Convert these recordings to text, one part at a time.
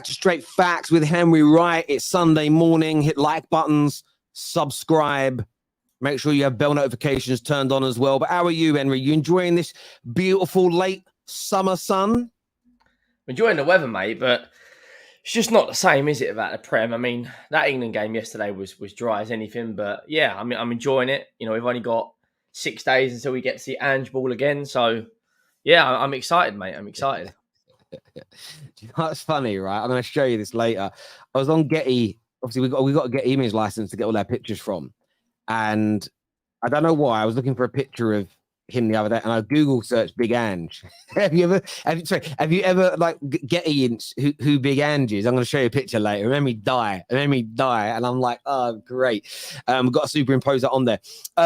Straight Facts with Henry Wright. It's Sunday morning. Hit like buttons, subscribe. Make sure you have bell notifications turned on as well. But how are you, Henry? You enjoying this beautiful late summer sun? Enjoying the weather, mate, but it's just not the same, is it, about the Prem? I mean, that England game yesterday was dry as anything, but yeah, I mean, I'm enjoying it. You know, we've only got 6 days until we get to see Ange Ball again. So yeah, I'm excited, mate. I'm excited. You know, it's funny, right? I'm going to show you this later. I was on Getty. Obviously, we got a Getty image license to get all our pictures from, and I don't know why I was looking for a picture of him the other day, and I Google searched Big Ange. have you ever like Getty who Big Ange is? I'm going to show you a picture later. It made me die, and I'm like, oh, great. We've got to superimpose that on there.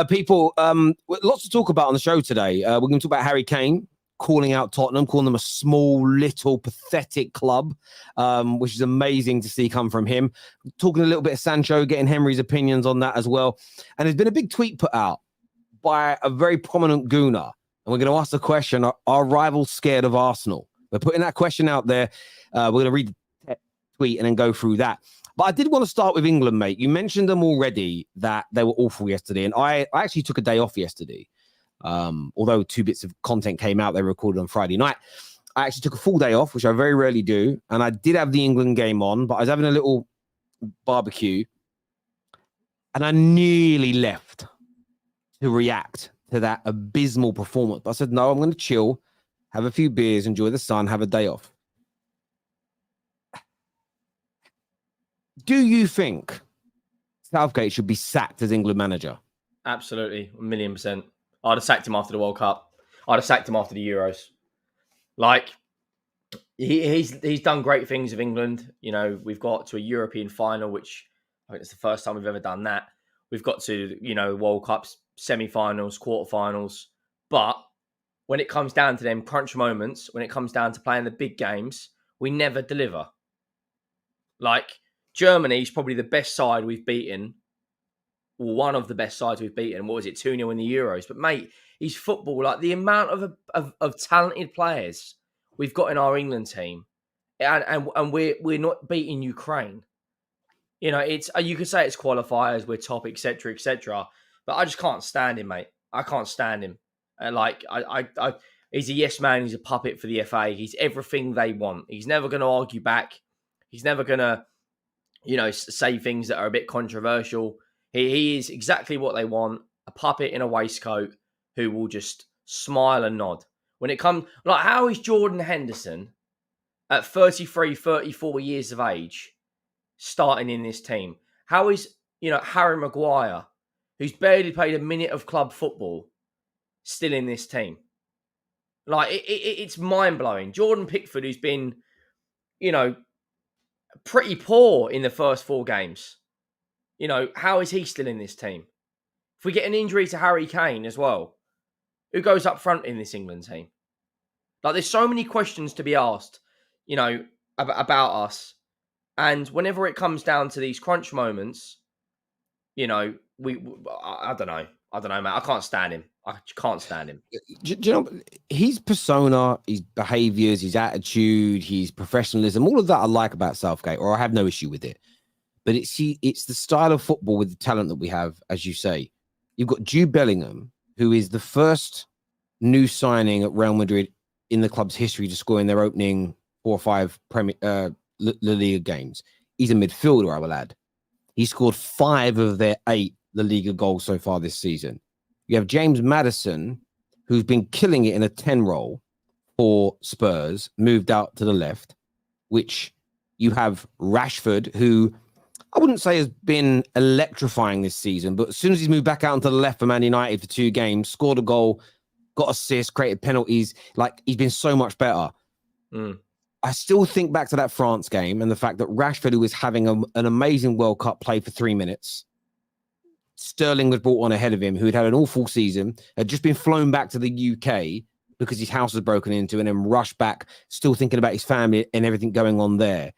People, lots to talk about on the show today. We're going to talk about Harry Kane calling out Tottenham, calling them a small, little, pathetic club, which is amazing to see come from him. Talking a little bit of Sancho, getting Henry's opinions on that as well. And there's been a big tweet put out by a very prominent gooner. And we're going to ask the question, are rivals scared of Arsenal? We're putting that question out there. We're going to read the tweet and then go through that. But I did want to start with England, mate. You mentioned them already, that they were awful yesterday. And I actually took a day off yesterday. Although 2 bits of content came out, they were recorded on Friday night. I actually took a full day off, which I very rarely do. And I did have the England game on, but I was having a little barbecue. And I nearly left to react to that abysmal performance. But I said, no, I'm going to chill, have a few beers, enjoy the sun, have a day off. Do you think Southgate should be sacked as England manager? Absolutely, 1,000,000%. I'd have sacked him after the World Cup. I'd have sacked him after the Euros. Like, he's done great things with England. You know, we've got to a European final, which I think it's the first time we've ever done that. We've got to, you know, World Cups, semi-finals, quarterfinals. But when it comes down to them crunch moments, when it comes down to playing the big games, we never deliver. Like, Germany's probably the best side we've beaten. One of the best sides we've beaten. What was it, 2-0 in the Euros? But mate, he's football. Like, the amount of talented players we've got in our England team, and we're not beating Ukraine. You know, it's, you could say it's qualifiers, we're top, etc., etc. But I just can't stand him, mate. I can't stand him. He's a yes man. He's a puppet for the FA. He's everything they want. He's never going to argue back. He's never going to, you know, say things that are a bit controversial. He is exactly what they want, a puppet in a waistcoat who will just smile and nod. When it comes, like, how is Jordan Henderson at 33, 34 years of age starting in this team? How is, you know, Harry Maguire, who's barely played a minute of club football, still in this team? Like, it's mind-blowing. Jordan Pickford, who's been, you know, pretty poor in the first 4 games. You know, how is he still in this team? If we get an injury to Harry Kane as well, who goes up front in this England team? Like, there's so many questions to be asked, you know, about us. And whenever it comes down to these crunch moments, you know, I don't know. I don't know, mate. I can't stand him. I can't stand him. Do you know, his persona, his behaviours, his attitude, his professionalism, all of that I like about Southgate, or I have no issue with it. But it's the style of football with the talent that we have, as you say. You've got Jude Bellingham, who is the first new signing at Real Madrid in the club's history to score in their opening 4 or 5 La Liga games. He's a midfielder, I will add. He scored 5 of their 8 La Liga goals so far this season. You have James Maddison, who's been killing it in a 10 role for Spurs, moved out to the left, which you have Rashford, who I wouldn't say has been electrifying this season, but as soon as he's moved back out onto the left for Man United for 2 games, scored a goal, got assists, created penalties, like, he's been so much better. I still think back to that France game and the fact that Rashford, who was having an amazing World Cup, played for 3 minutes. Sterling was brought on ahead of him, who had had an awful season, had just been flown back to the UK because his house was broken into and then rush back, still thinking about his family and everything going on there.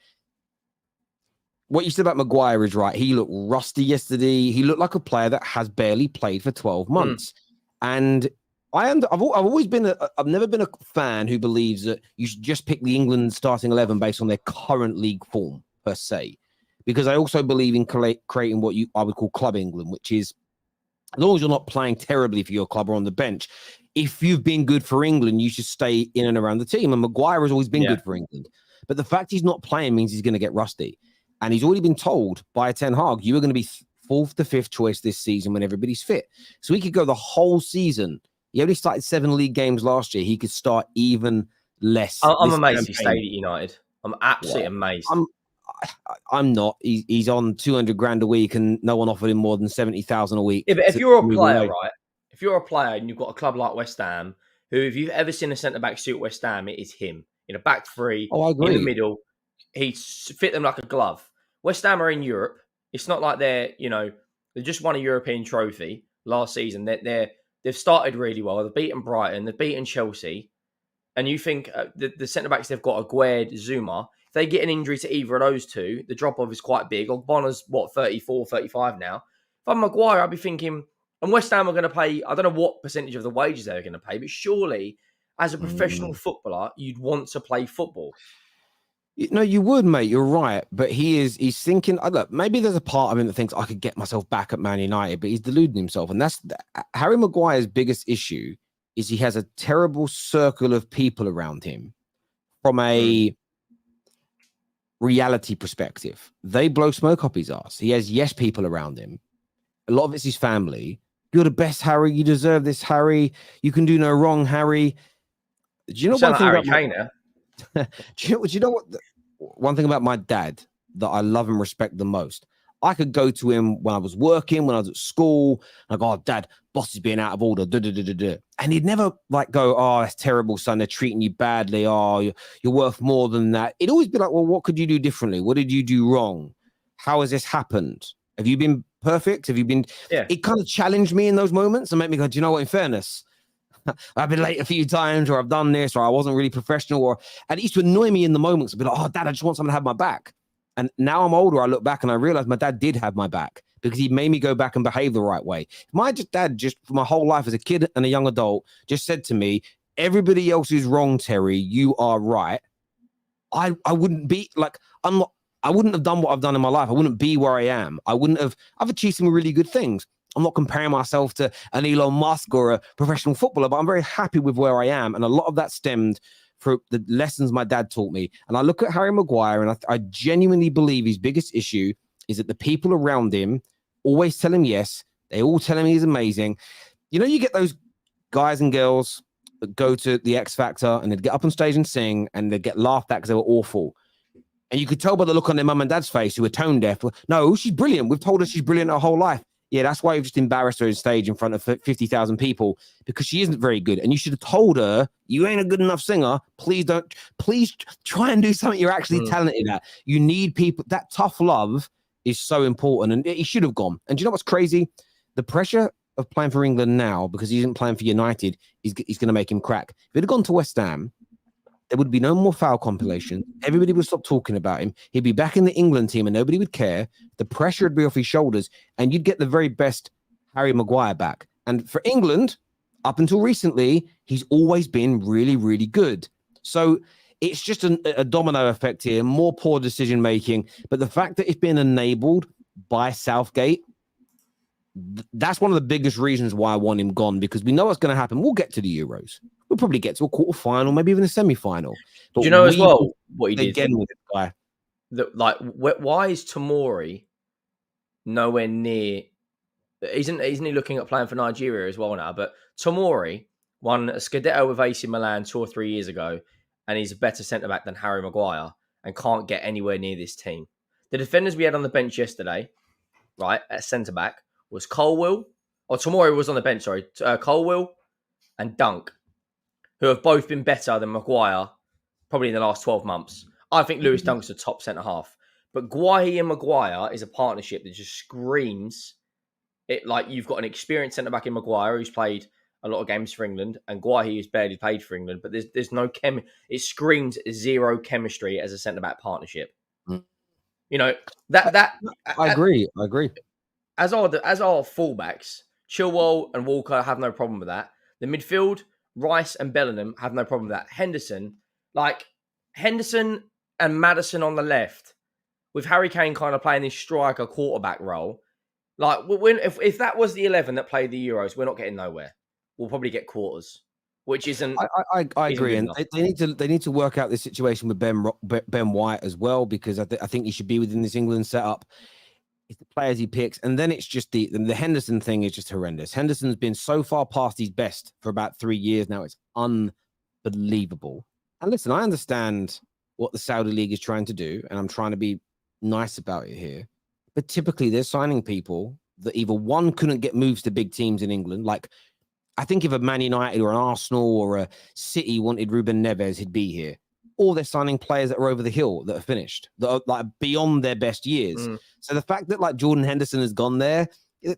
What you said about Maguire is right. He looked rusty yesterday. He looked like a player that has barely played for 12 months. And I've always been I've never been a fan who believes that you should just pick the England starting 11 based on their current league form per se, because I also believe in creating what I would call Club England, which is as long as you're not playing terribly for your club or on the bench, if you've been good for England, you should stay in and around the team. And Maguire has always been good for England, but the fact he's not playing means he's going to get rusty. And he's already been told by Ten Hag, you are going to be fourth to fifth choice this season when everybody's fit. So he could go the whole season. He only started 7 league games last year. He could start even less. I'm amazed he stayed at United. I'm absolutely amazed. I'm not. He's on 200 grand a week, and no one offered him more than 70,000 a week. Yeah, but if you're a player, right? If you're a player and you've got a club like West Ham, who, if you've ever seen a centre back suit West Ham, it is him in a back three, I agree. In the middle. He fit them like a glove. West Ham are in Europe. It's not like they just won a European trophy last season. They've started really well. They've beaten Brighton. They've beaten Chelsea. And you think the centre-backs they've got, Aguerd, Zuma, if they get an injury to either of those two, the drop-off is quite big. Ogbonna's, 34, 35 now. If I'm Maguire, I'd be thinking, and West Ham are going to pay, I don't know what percentage of the wages they're going to pay, but surely, as a professional footballer, you'd want to play football. No, you would, mate. You're right. But he's thinking, look, maybe there's a part of him that thinks I could get myself back at Man United, but he's deluding himself. And that's Harry Maguire's biggest issue is he has a terrible circle of people around him from a reality perspective. They blow smoke up his ass. He has yes people around him. A lot of it's his family. You're the best, Harry. You deserve this, Harry. You can do no wrong, Harry. Do you know one thing about Kane? do you know what? One thing about my dad that I love and respect the most. I could go to him when I was working, when I was at school. I go, "Oh, Dad, boss is being out of order." And he'd never go, "Oh, that's terrible, son. They're treating you badly. Oh, you're worth more than that." It'd always be like, "Well, what could you do differently? What did you do wrong? How has this happened? Have you been perfect? Have you been?" Yeah. It kind of challenged me in those moments and made me go, "Do you know what? In fairness, I've been late a few times, or I've done this, or I wasn't really professional," and it used to annoy me in the moments. I'd be like, "Oh, Dad, I just want someone to have my back." And now I'm older, I look back and I realize my dad did have my back because he made me go back and behave the right way. My dad for my whole life as a kid and a young adult just said to me, "Everybody else is wrong, Terry. You are right." I wouldn't be I wouldn't have done what I've done in my life. I wouldn't be where I am. I've achieved some really good things. I'm not comparing myself to an Elon Musk or a professional footballer, but I'm very happy with where I am. And a lot of that stemmed from the lessons my dad taught me. And I look at Harry Maguire and I genuinely believe his biggest issue is that the people around him always tell him yes. They all tell him he's amazing. You know, you get those guys and girls that go to the X Factor and they'd get up on stage and sing and they'd get laughed at because they were awful. And you could tell by the look on their mum and dad's face who were tone deaf. "No, she's brilliant. We've told her she's brilliant her whole life." Yeah, that's why you've just embarrassed her on stage in front of 50,000 people, because she isn't very good. And you should have told her, "You ain't a good enough singer. Please try and do something you're actually talented at." You need people. That tough love is so important. And he should have gone. And do you know what's crazy? The pressure of playing for England now, because he isn't playing for United, is going to make him crack. If he'd have gone to West Ham, there would be no more foul compilation. Everybody would stop talking about him. He'd be back in the England team and nobody would care. The pressure would be off his shoulders and you'd get the very best Harry Maguire back. And for England, up until recently, he's always been really, really good. So it's just a domino effect here, more poor decision-making. But the fact that it's been enabled by Southgate, that's one of the biggest reasons why I want him gone, because we know what's going to happen. We'll get to the Euros. We'll probably get to a quarter-final, maybe even a semi-final. But do you know as well what he did? Again with this guy. Why is Tomori nowhere near? Isn't he looking at playing for Nigeria as well now? But Tomori won a Scudetto with AC Milan 2 or 3 years ago, and he's a better centre-back than Harry Maguire and can't get anywhere near this team. The defenders we had on the bench yesterday, right, at centre-back, was Colwill, or Tomori was on the bench, sorry, Colwill and Dunk, who have both been better than Maguire probably in the last 12 months. I think Lewis Dunk's a top centre-half. But Guahi and Maguire is a partnership that just screams it, like you've got an experienced centre-back in Maguire who's played a lot of games for England, and Guahi has barely played for England. But there's no It screams zero chemistry as a centre back partnership. Mm. You know that I agree. as our fullbacks, Chilwell and Walker have no problem with that. The midfield, Rice and Bellingham have no problem with that. Henderson and Maddison on the left, with Harry Kane kind of playing this striker quarterback role. Like if that was the 11 that played the Euros, we're not getting nowhere. We'll probably get quarters, which isn't. I agree, and they need to work out this situation with Ben White as well, because I think he should be within this England setup. It's the players he picks, and then it's just the Henderson thing is just horrendous. Henderson's been so far past his best for about 3 years now. It's unbelievable. And listen, I understand what the Saudi League is trying to do, and I'm trying to be nice about it here. But typically, they're signing people that either one couldn't get moves to big teams in England. Like, I think if a Man United or an Arsenal or a City wanted Ruben Neves, he'd be here. Or they're signing players that are over the hill, that are finished, that are like beyond their best years. So the fact that like Jordan Henderson has gone there,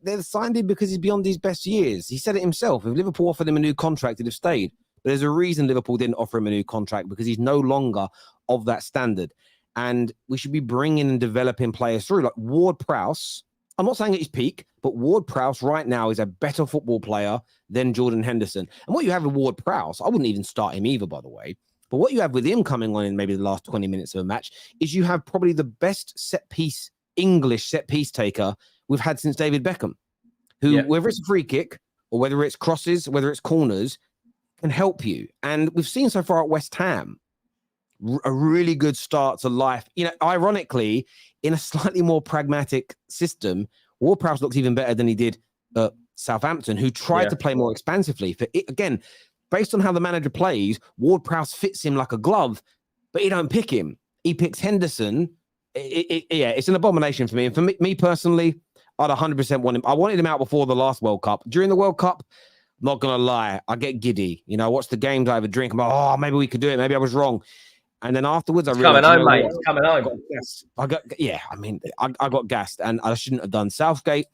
they've signed him because he's beyond his best years. He said it himself. If Liverpool offered him a new contract, he'd have stayed. But there's a reason Liverpool didn't offer him a new contract, because he's no longer of that standard. And we should be bringing and developing players through. Like Ward-Prowse, I'm not saying at his peak, but Ward-Prowse right now is a better football player than Jordan Henderson. And what you have with Ward-Prowse, I wouldn't even start him either, by the way. But what you have with him coming on in maybe the last 20 minutes of a match is you have probably the best English set piece taker we've had since David Beckham, who, whether it's a free kick or whether it's crosses, whether it's corners, can help you. And we've seen so far at West Ham a really good start to life. You know, ironically, in a slightly more pragmatic system, Ward-Prowse looks even better than he did at Southampton, who tried to play more expansively. For it, again, based on how the manager plays, Ward-Prowse fits him like a glove, but he don't pick him. He picks Henderson. It's an abomination for me. And for me personally, I'd 100% want him. I wanted him out before the last World Cup. During the World Cup, not going to lie, I get giddy. You know, I watch the games, I have a drink. I'm like, oh, maybe we could do it. Maybe I was wrong. And then afterwards, I realized, coming home, mate. It's coming home. I got gassed, and I shouldn't have done. Southgate,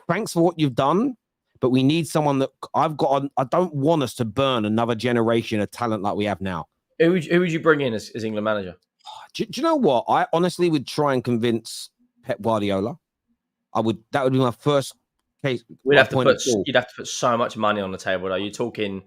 thanks for what you've done, but we need someone that I don't want us to burn another generation of talent like we have now. Who would you bring in as England manager? Do you know what? I honestly would try and convince Pep Guardiola. That would be my first case. You'd have to put so much money on the table, though. You're talking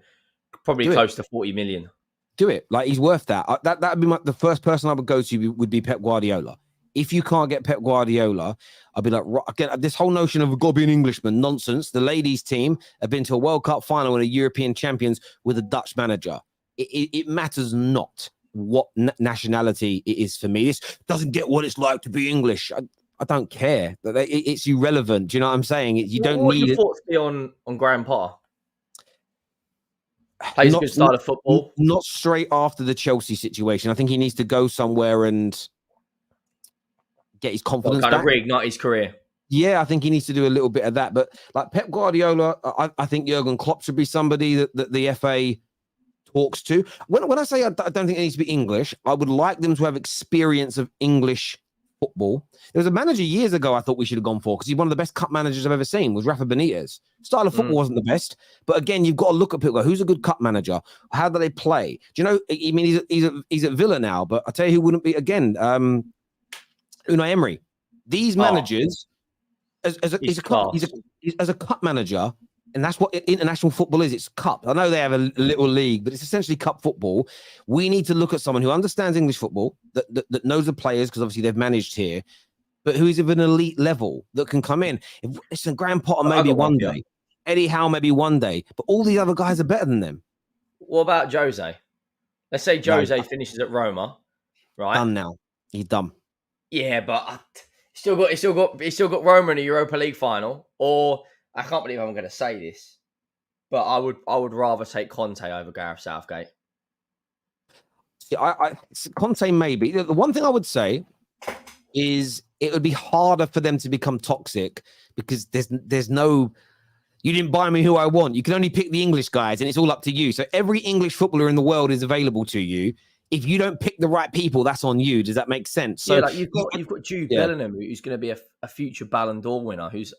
probably close to 40 million. Do it. Like, he's worth that. That would be the first person I would go to would be Pep Guardiola. If you can't get Pep Guardiola, I'd be like, again, this whole notion of we've got to be an Englishman, nonsense. The ladies' team have been to a World Cup final and a European champions with a Dutch manager. It matters not what nationality it is for me. This doesn't get what it's like to be English. I don't care. It's irrelevant. Do you know what I'm saying? You don't what need would your thoughts be on Graham Potter? Plays a good style of football. Not straight after the Chelsea situation. I think he needs to go somewhere and get his confidence back. Reignite his career. Yeah, I think he needs to do a little bit of that. But like Pep Guardiola, I think Jurgen Klopp should be somebody that the FA talks to. When I say I don't think it needs to be English, I would like them to have experience of English football. There was a manager years ago I thought we should have gone for, because he's one of the best cup managers I've ever seen, was Rafa Benitez. Style of football wasn't the best, but again, you've got to look at people. Who's a good cup manager? How do they play? Do you know? I mean, he's at Villa now, but I tell you who wouldn't be again. Unai Emery. These managers, as a cup manager, and that's what international football is. It's cup. I know they have a little league, but it's essentially cup football. We need to look at someone who understands English football, that knows the players, because obviously they've managed here, but who is of an elite level that can come in. Listen, Graham Potter maybe one day, Eddie Howe maybe one day, but all these other guys are better than them. What about Jose? Let's say Jose finishes at Roma, right? Done now. He's done. Yeah, but still got Roma in a Europa League final. Or I can't believe I'm going to say this, but I would rather take Conte over Gareth Southgate. Yeah, Conte maybe. The one thing I would say is it would be harder for them to become toxic, because there's no, you didn't buy me who I want. You can only pick the English guys, and it's all up to you. So every English footballer in the world is available to you. If you don't pick the right people, that's on you. Does that make sense? So like you've got Jude Bellingham, who's going to be a future Ballon d'Or winner, who's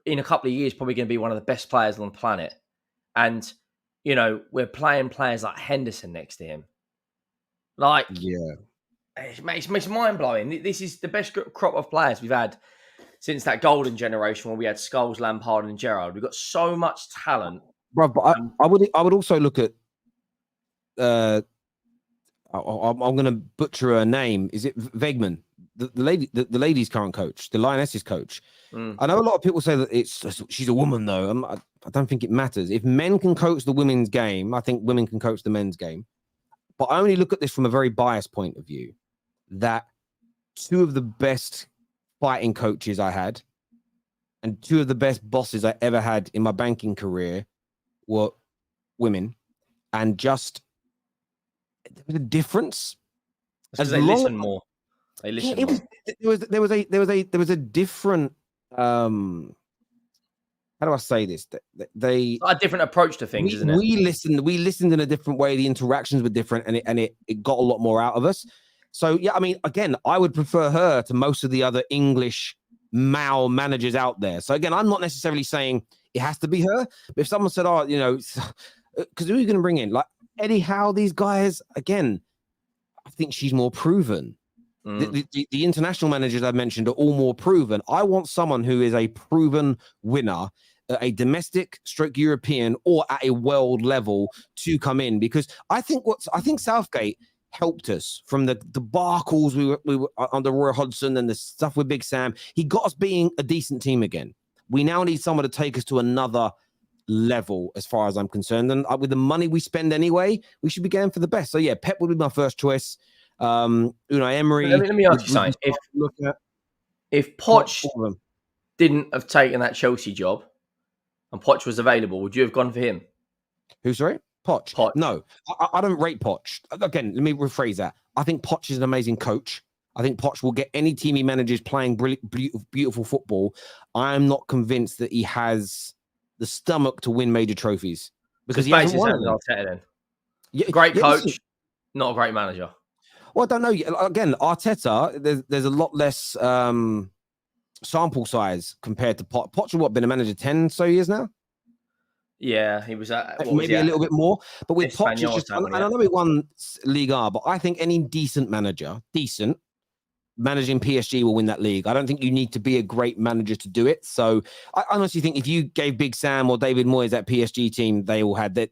in a couple of years probably going to be one of the best players on the planet. And, you know, we're playing players like Henderson next to him. Like, Yeah. it's mind-blowing. This is the best crop of players we've had since that golden generation where we had Scholes, Lampard and Gerrard. We've got so much talent. Bro, but I would also look at I'm going to butcher her name. Is it Vegman? The lady's current coach, the Lionesses coach. I know a lot of people say that she's a woman though. I don't think it matters. If men can coach the women's game, I think women can coach the men's game. But I only look at this from a very biased point of view. That two of the best fighting coaches I had, and two of the best bosses I ever had in my banking career, were women, and just there was a difference. As they listen more. They listen more. There was a different how do I say this? They a different approach to things, isn't it? We listened in a different way. The interactions were different, and it got a lot more out of us. So yeah, I mean, again, I would prefer her to most of the other English male managers out there. So again, I'm not necessarily saying it has to be her, but if someone said, "Oh, you know," because who are you going to bring in? Like Eddie Howe, these guys. Again, I think she's more proven. The international managers I mentioned are all more proven. I want someone who is a proven winner, a domestic stroke European or at a world level to come in, because I think Southgate helped us from the debacles we were under Roy Hodgson and the stuff with Big Sam. He got us being a decent team again. We now need someone to take us to another level as far as I'm concerned. And with the money we spend anyway, we should be going for the best. So yeah, Pep would be my first choice. Unai Emery. Let me ask you something. If Poch didn't have taken that Chelsea job and Poch was available, would you have gone for him? Who, sorry? Poch. No, I don't rate Poch. Again, let me rephrase that. I think Poch is an amazing coach. I think Poch will get any team he manages playing beautiful football. I'm not convinced that he has the stomach to win major trophies because he hasn't won them. Arteta, then. Yeah, great coach, not a great manager. Well, I don't know. Again, Arteta, there's a lot less sample size compared to Poch. Poch has been a manager 10 so years now? Yeah, he was at... Maybe a little bit more. But with Poch, it's just... I know he won Liga, but I think any decent manager, managing PSG will win that league. I don't think you need to be a great manager to do it. So I honestly think if you gave Big Sam or David Moyes that PSG team they'd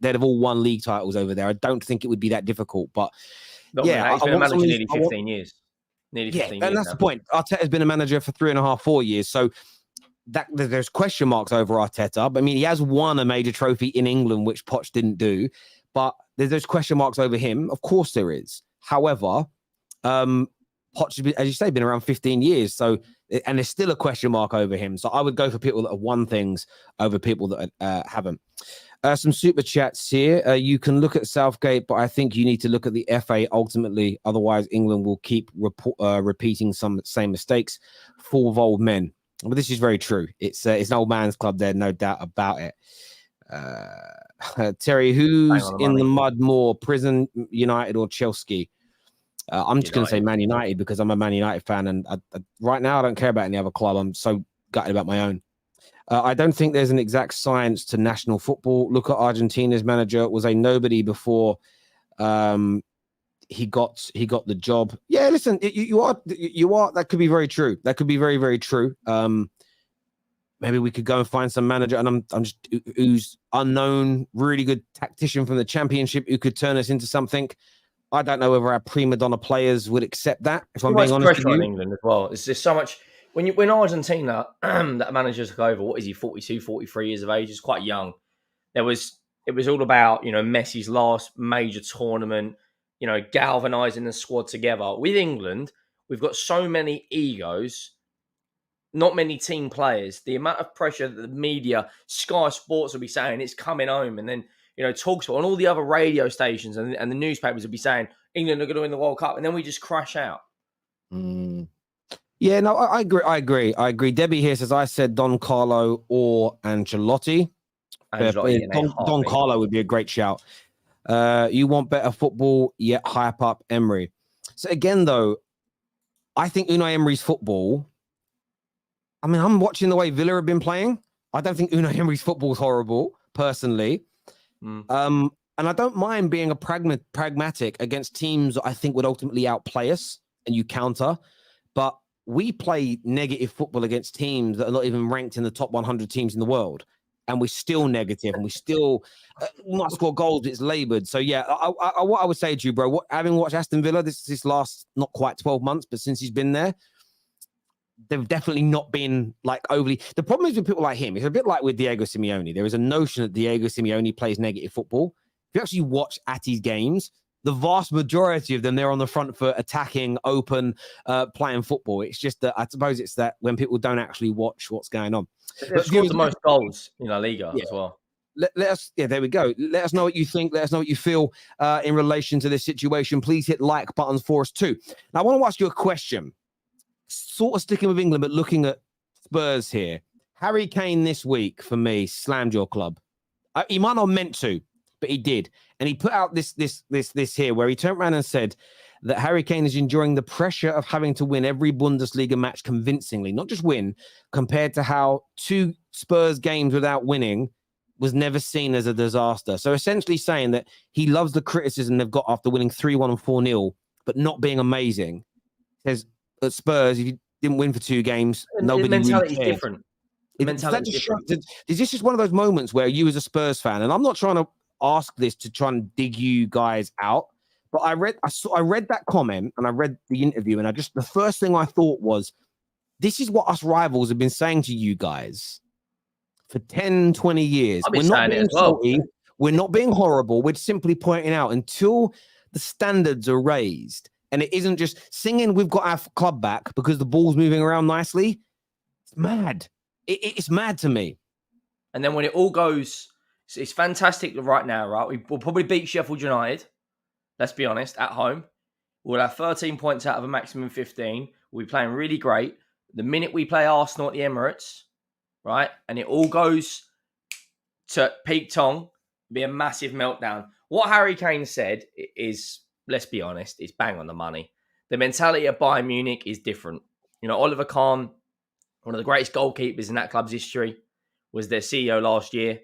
have all won league titles over there. I don't think it would be that difficult, but... He's been a manager nearly 15 years. Nearly 15 years. And that's the point. Arteta's been a manager for 3.5, 4 years. So there's question marks over Arteta. But I mean, he has won a major trophy in England, which Poch didn't do. But there's question marks over him. Of course there is. However, Poch has been, as you say, been around 15 years. So, and there's still a question mark over him. So I would go for people that have won things over people that haven't. Some super chats here. You can look at Southgate, but I think you need to look at the FA ultimately. Otherwise, England will keep repeating some same mistakes. Full of old men. But this is very true. It's an old man's club there, no doubt about it. Terry, who's in the mud more, Prison, United, or Chelsea? I'm just going to say Man United because I'm a Man United fan, and right now I don't care about any other club. I'm so gutted about my own. I don't think there's an exact science to national football. Look at Argentina's manager was a nobody before he got the job. Yeah, listen, you are. That could be very true. That could be very, very true. Maybe we could go and find some manager, and I'm just who's unknown, really good tactician from the Championship who could turn us into something. I don't know whether our prima donna players would accept that. If I'm being honest with you, on England as well. It's just so much. When Argentina, that manager took over, what is he, 42, 43 years of age? He's quite young. It was all about, Messi's last major tournament, galvanizing the squad together. With England, we've got so many egos, not many team players. The amount of pressure that the media, Sky Sports will be saying, it's coming home. And then, TalkSport and all the other radio stations and the newspapers will be saying, England are going to win the World Cup. And then we just crash out. Yeah, no, I agree. Debbie here says, I said Don Carlo or Ancelotti. Don Carlo would be a great shout. You want better football, yet hype up Emery. So again, though, I think Unai Emery's football, I'm watching the way Villa have been playing. I don't think Unai Emery's football is horrible, personally. And I don't mind being a pragmatic against teams that I think would ultimately outplay us and you counter. But we play negative football against teams that are not even ranked in the top 100 teams in the world. And we're still negative and we still must score goals. It's laboured. So, yeah, what I would say to you, bro, having watched Aston Villa this last, not quite 12 months, but since he's been there, they've definitely not been like overly. The problem is with people like him, it's a bit like with Diego Simeone. There is a notion that Diego Simeone plays negative football. If you actually watch Atti's games, the vast majority of them, they're on the front foot, attacking, open, playing football. It's just that I suppose it's that when people don't actually watch what's going on. They've scored the most goals in La Liga as well. Let us, there we go. Let us know what you think. Let us know what you feel in relation to this situation. Please hit like buttons for us too. Now, I want to ask you a question. Sort of sticking with England, but looking at Spurs here. Harry Kane this week, for me, slammed your club. He might not have meant to, but he did. And he put out this here, where he turned around and said that Harry Kane is enjoying the pressure of having to win every Bundesliga match convincingly, not just win, compared to how 2 Spurs games without winning was never seen as a disaster. So essentially saying that he loves the criticism they've got after winning 3-1 and 4-0, but not being amazing. Says at Spurs, if you didn't win for 2 games, nobody mentality really is different. Is this just one of those moments where you as a Spurs fan, and I'm not trying to ask this to try and dig you guys out, but I read that comment and I read the interview, and the first thing I thought was, this is what us rivals have been saying to you guys for 10, 20 years. We're not being salty. We're not being horrible. We're simply pointing out until the standards are raised. And it isn't just singing, we've got our club back because the ball's moving around nicely. It's mad. It's mad to me. And then when it all goes, it's fantastic right now, right? We'll probably beat Sheffield United. Let's be honest, at home. We'll have 13 points out of a maximum 15. We'll be playing really great. The minute we play Arsenal at the Emirates, right? And it all goes to peak tongue, be a massive meltdown. What Harry Kane said is, let's be honest, it's bang on the money. The mentality of Bayern Munich is different. You know, Oliver Kahn, one of the greatest goalkeepers in that club's history, was their CEO last year.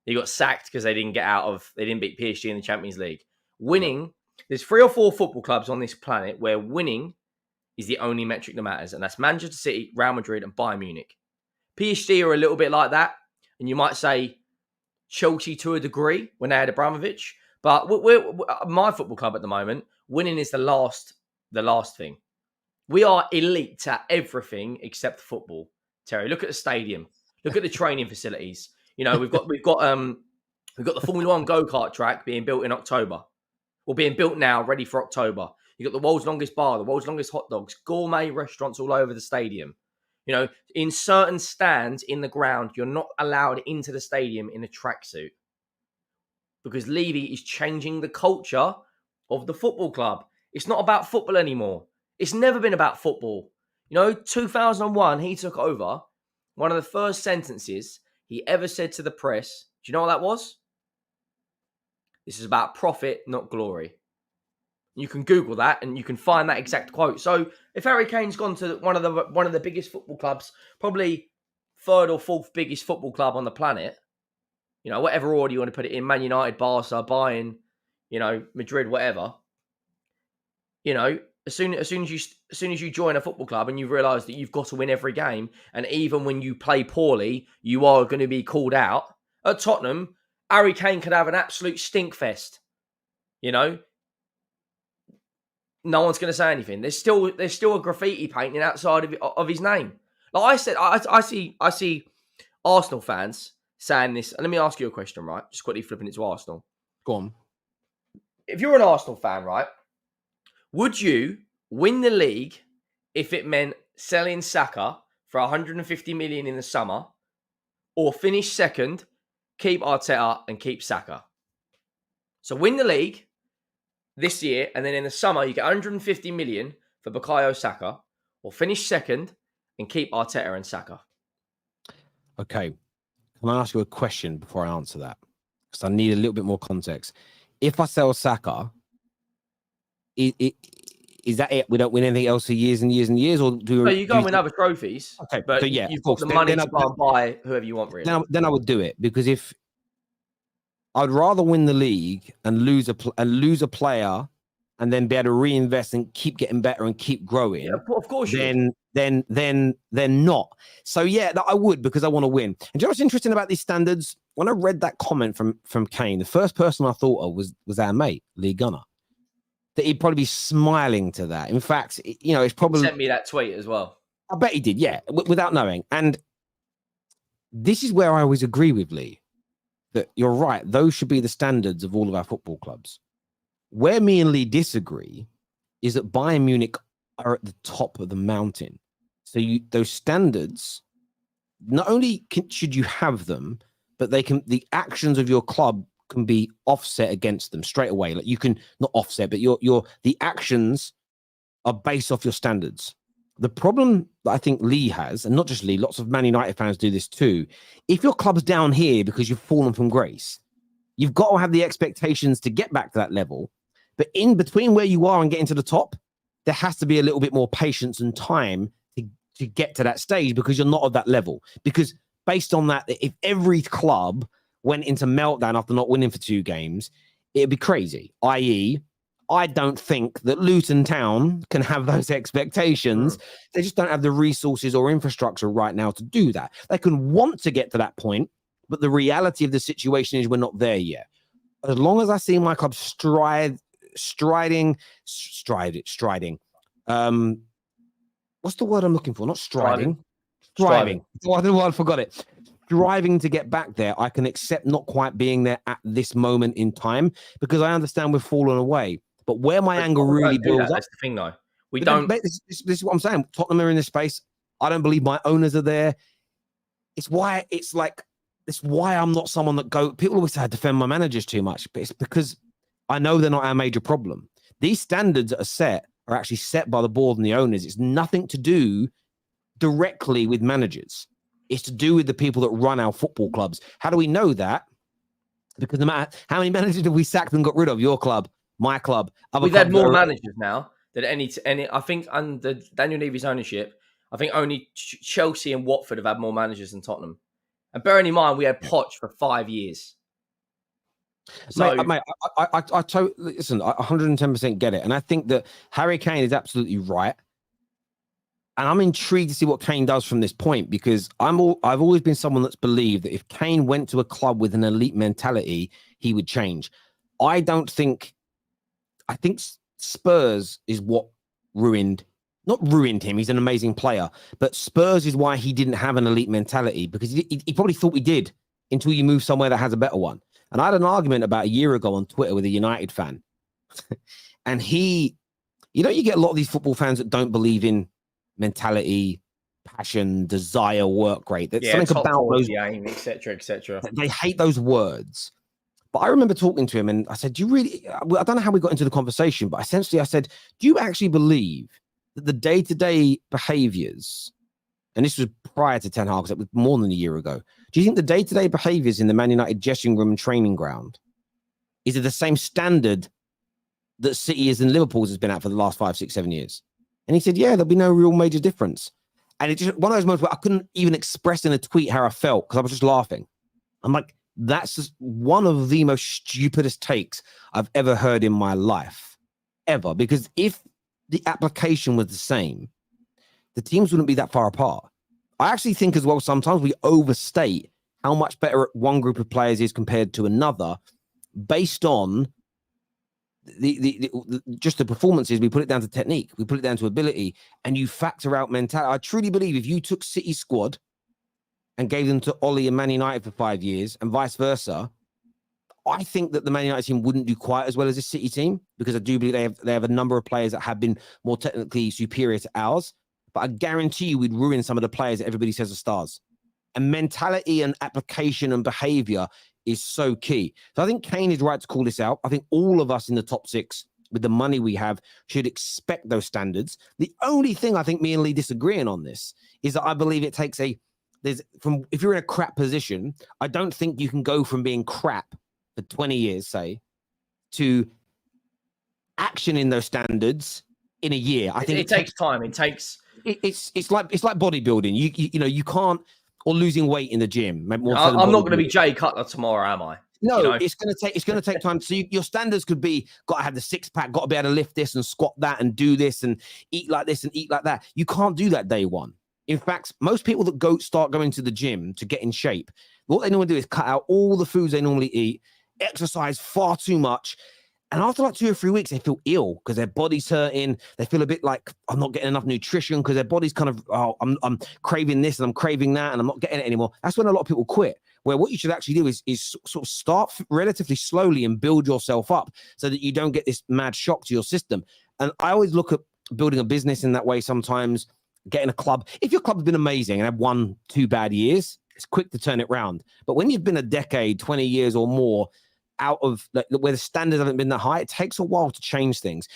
He got sacked because they didn't beat PSG in the Champions League. Winning, there's 3 or 4 football clubs on this planet where winning is the only metric that matters. And that's Manchester City, Real Madrid, and Bayern Munich. PSG are a little bit like that. And you might say Chelsea to a degree when they had Abramovich. But we're my football club at the moment, winning is the last thing. We are elite at everything except football. Terry, look at the stadium. Look at the training facilities. You know, we've got the Formula 1 go-kart track being built in October. Or being built now, ready for October. You've got the world's longest bar, the world's longest hot dogs, gourmet restaurants all over the stadium. You know, in certain stands in the ground, you're not allowed into the stadium in a tracksuit. Because Levy is changing the culture of the football club. It's not about football anymore. It's never been about football. You know, 2001, he took over. One of the first sentences he ever said to the press, do you know what that was? This is about profit, not glory. You can Google that and you can find that exact quote. So if Harry Kane's gone to one of the biggest football clubs, probably 3rd or 4th biggest football club on the planet, you know, whatever order you want to put it in, Man United, Barca, Bayern, you know, Madrid, whatever. You know, as soon as you join a football club and you realise that you've got to win every game, and even when you play poorly, you are going to be called out. At Tottenham, Harry Kane could have an absolute stink fest. You know, no one's going to say anything. There's still a graffiti painting outside of his name. Like I said, I see Arsenal fans saying this. And let me ask you a question, right? Just quickly flipping it to Arsenal. Go on. If you're an Arsenal fan, right, would you win the league if it meant selling Saka for 150 million in the summer, or finish second, keep Arteta and keep Saka? So win the league this year, and then in the summer you get 150 million for Bukayo Saka, or finish second and keep Arteta and Saka. Okay. Can I ask you a question before I answer that? Because I need a little bit more context. If I sell Saka, is that it? We don't win anything else for years and years and years, or do you go and win other trophies? Okay, but so yeah, you've got the money to go and buy whoever you want, really. Then I would do it, because if I'd rather win the league and lose a player, and then be able to reinvest and keep getting better and keep growing. Yeah, of course you would. Then not. So yeah, I would, because I want to win. And do you know what's interesting about these standards? When I read that comment from Kane, the first person I thought of was our mate Lee Gunner. That he'd probably be smiling to that. In fact, it's probably he sent me that tweet as well. I bet he did, yeah, without knowing. And this is where I always agree with Lee, that you're right. Those should be the standards of all of our football clubs. Where me and Lee disagree is that Bayern Munich are at the top of the mountain. So those standards, not only should you have them, but the actions of your club can be offset against them straight away. Like, you can not offset, but the actions are based off your standards. The problem that I think Lee has, and not just Lee, lots of Man United fans do this too. If your club's down here because you've fallen from grace, you've got to have the expectations to get back to that level. But in between where you are and getting to the top, there has to be a little bit more patience and time to get to that stage, because you're not at that level. Because based on that, if every club went into meltdown after not winning for 2 games, it'd be crazy. I.e., I don't think that Luton Town can have those expectations. They just don't have the resources or infrastructure right now to do that. They can want to get to that point, but the reality of the situation is we're not there yet. As long as I see my club striding. What's the word I'm looking for? Not striding. Striving. Oh, I forgot it. Striving to get back there. I can accept not quite being there at this moment in time, because I understand we've fallen away. But where my anger really builds up. That's the thing, though. We don't. This is what I'm saying. Tottenham are in this space. I don't believe my owners are there. It's why I'm not someone that people always say I defend my managers too much, but it's because I know they're not our major problem. These standards that are actually set by the board and the owners. It's nothing to do directly with managers. It's to do with the people that run our football clubs. How do we know that? Because no matter how many managers have we sacked and got rid of, your club, my club, we've had more managers now than any. I think under Daniel Levy's ownership, I think only Chelsea and Watford have had more managers than Tottenham. And bearing in mind, we had Poch for 5 years. So, mate, I totally listen. I 110% get it, and I think that Harry Kane is absolutely right. And I'm intrigued to see what Kane does from this point, because I've always been someone that's believed that if Kane went to a club with an elite mentality, he would change. I think Spurs is what not ruined him. He's an amazing player, but Spurs is why he didn't have an elite mentality, because he probably thought he did until you move somewhere that has a better one. And I had an argument about a year ago on Twitter with a United fan. And you get a lot of these football fans that don't believe in mentality, passion, desire, work rate. That's something about those, etc. They hate those words. But I remember talking to him and I said, do you really, I don't know how we got into the conversation, but essentially I said, do you actually believe that the day-to-day behaviors, and this was prior to Ten Hag, because it was more than a year ago, do you think the day-to-day behaviors in the Man United dressing room and training ground is it the same standard that City is and Liverpool's has been at for the last 5, 6, 7 years? And he said, yeah, there'll be no real major difference. And it's just one of those moments where I couldn't even express in a tweet how I felt, because I was just laughing. I'm like, that's just one of the most stupidest takes I've ever heard in my life, ever. Because if the application was the same, the teams wouldn't be that far apart. I actually think as well, sometimes we overstate how much better one group of players is compared to another based on just the performances. We put it down to technique, we put it down to ability, and you factor out mentality. I truly believe if you took City's squad and gave them to Ollie and Man United for 5 years and vice versa, I think that the Man United team wouldn't do quite as well as the City team, because I do believe they have a number of players that have been more technically superior to ours. But I guarantee you we'd ruin some of the players that everybody says are stars. And mentality and application and behavior is so key. So I think Kane is right to call this out. I think all of us in the top 6, with the money we have, should expect those standards. The only thing I think me and Lee disagreeing on this is that I believe it takes if you're in a crap position, I don't think you can go from being crap for 20 years, say, to action in those standards in a year. I think it takes time. It's like bodybuilding. You can't, or losing weight in the gym. I'm not going to be Jay Cutler tomorrow, am I? No, You know, it's gonna take time. So your standards could be got to have the six pack, got to be able to lift this and squat that and do this and eat like this and eat like that. You can't do that day one. In fact, most people that start going to the gym to get in shape, what they normally do is cut out all the foods they normally eat, exercise far too much. And after like 2 or 3 weeks, they feel ill because their body's hurting. They feel a bit like I'm not getting enough nutrition because their body's kind of, I'm craving this and I'm craving that and I'm not getting it anymore. That's when a lot of people quit. Where what you should actually do is sort of start relatively slowly and build yourself up so that you don't get this mad shock to your system. And I always look at building a business in that way sometimes, getting a club. If your club's been amazing and have 1-2 bad years, it's quick to turn it around. But when you've been a decade, 20 years or more, out of like, where the standards haven't been that high, it takes a while to change things.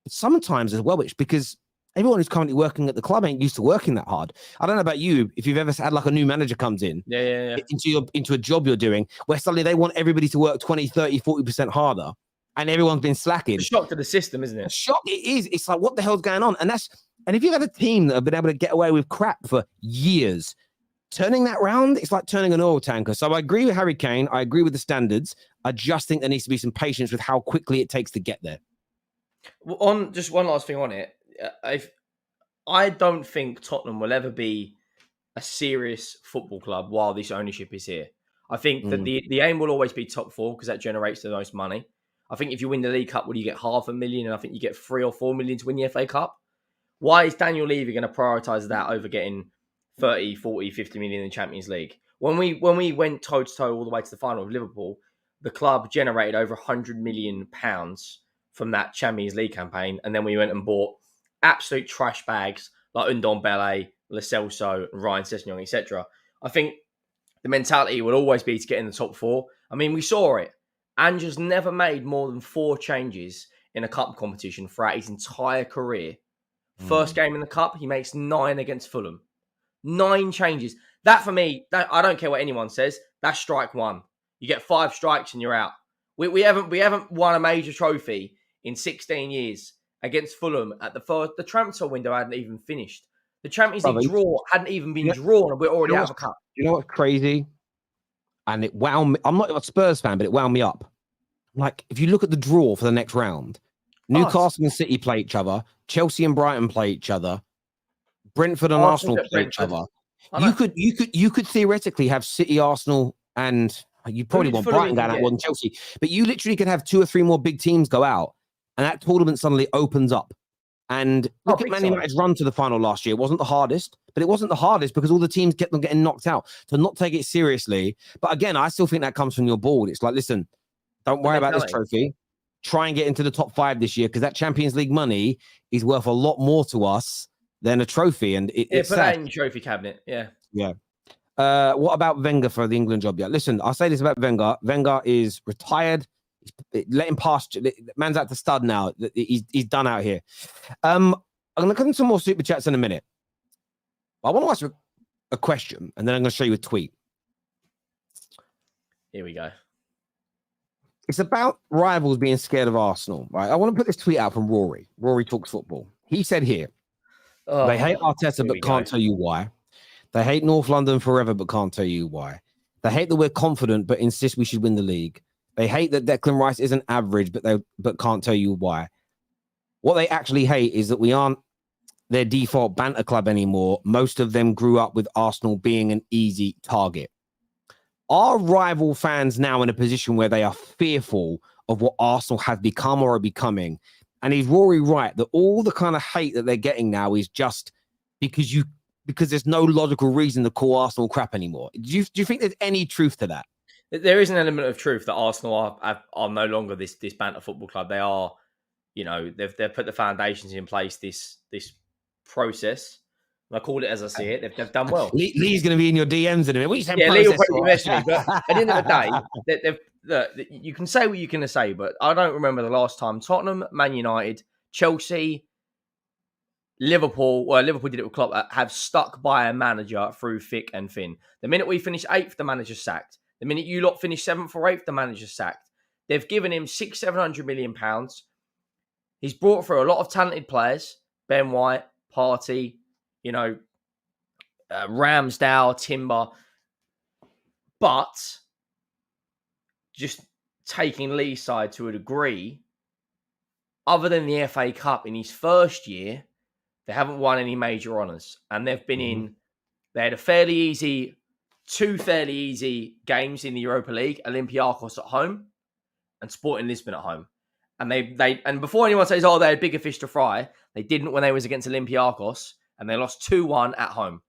But sometimes as well, it's because everyone who's currently working at the club ain't used to working that hard. I don't know about you, if you've ever had like a new manager comes in into a job you're doing, where suddenly they want everybody to work 20, 30, 40% harder, and everyone's been slacking. It's a shock to the system, isn't it? A shock it is. It's like, what the hell's going on? And if you've had a team that have been able to get away with crap for years, turning that round, it's like turning an oil tanker. So I agree with Harry Kane. I agree with the standards. I just think there needs to be some patience with how quickly it takes to get there. Well, on just one last thing on it, I don't think Tottenham will ever be a serious football club while this ownership is here. I think that the aim will always be top four because that generates the most money. I think if you win the League Cup, you get $500,000, and I think you get 3 or 4 million to win the FA Cup. Why is Daniel Levy going to prioritise that over getting 30, 40, 50 million in the Champions League? When we went toe to toe all the way to the final of Liverpool, the club generated over £100 million from that Champions League campaign, and then we went and bought absolute trash bags like Ndombele, Lo Celso, Ryan Sessegnon, etc. I think the mentality will always be to get in the top four. I mean, we saw it. Ange's never made more than 4 changes in a cup competition throughout his entire career. First game in the cup, he makes 9 against Fulham. 9 changes. That for me, I don't care what anyone says. That's strike one. You get 5 strikes and you're out. We haven't won a major trophy in 16 years against Fulham at the transfer window hadn't even finished. The Champions League draw hadn't even been drawn, and we're already out of a cup. You know what's crazy? And it wound me. I'm not a Spurs fan, but it wound me up. Like, if you look at the draw for the next round, Newcastle and City play each other, Chelsea and Brighton play each other, Brentford and Arsenal play each other. You could theoretically have City, Arsenal, and you probably want Brighton going out more than Chelsea, but you literally could have 2 or 3 more big teams go out, and that tournament suddenly opens up. And look at Man United's run to the final last year. It wasn't the hardest, but it wasn't the hardest because all the teams kept on getting knocked out. To not take it seriously. But again, I still think that comes from your board. It's like, listen, don't worry about this trophy. Try and get into the top 5 this year because that Champions League money is worth a lot more to us than a trophy. And it's put that in your trophy cabinet. Yeah. Yeah. What about Wenger for the England job? Yeah. Listen, I'll say this about Wenger. Wenger is retired. Let him pass. Man's out to stud now. He's done out here. I'm going to come to some more super chats in a minute. I want to ask a question, and then I'm going to show you a tweet. Here we go. It's about rivals being scared of Arsenal, right? I want to put this tweet out from Rory. Rory Talks Football. He said here, they hate Arteta but can't tell you why. They hate North London forever but can't tell you why. They hate that we're confident but insist we should win the league. They hate that Declan Rice isn't average but can't tell you why. What they actually hate is that we aren't their default banter club anymore. Most of them grew up with Arsenal being an easy target. Are rival fans now in a position where they are fearful of what Arsenal have become or are becoming? And is Rory right that all the kind of hate that they're getting now is just because there's no logical reason to call Arsenal crap anymore? Do you think there's any truth to that? There is an element of truth that Arsenal are no longer this banter football club. They are, they've put the foundations in place. This process. And I call it as I see it. They've done well. Lee's going to be in your DMs in a minute. What are you saying? Yeah, Lee will probably message me. But at the end of the day, you can say what you're going to say, but I don't remember the last time Tottenham, Man United, Chelsea, Liverpool did it with Klopp, have stuck by a manager through thick and thin. The minute we finish 8th, the manager's sacked. The minute you lot finish 7th or 8th, the manager's sacked. They've given him £600-700 million. He's brought through a lot of talented players. Ben White, Partey, Ramsdale, Timber. But just taking Lee's side to a degree. Other than the FA Cup in his first year, they haven't won any major honours. And they've been in, they had two fairly easy games in the Europa League, Olympiacos at home and Sporting Lisbon at home. And and before anyone says, oh, they had bigger fish to fry, they didn't when they was against Olympiacos, and they lost 2-1 at home.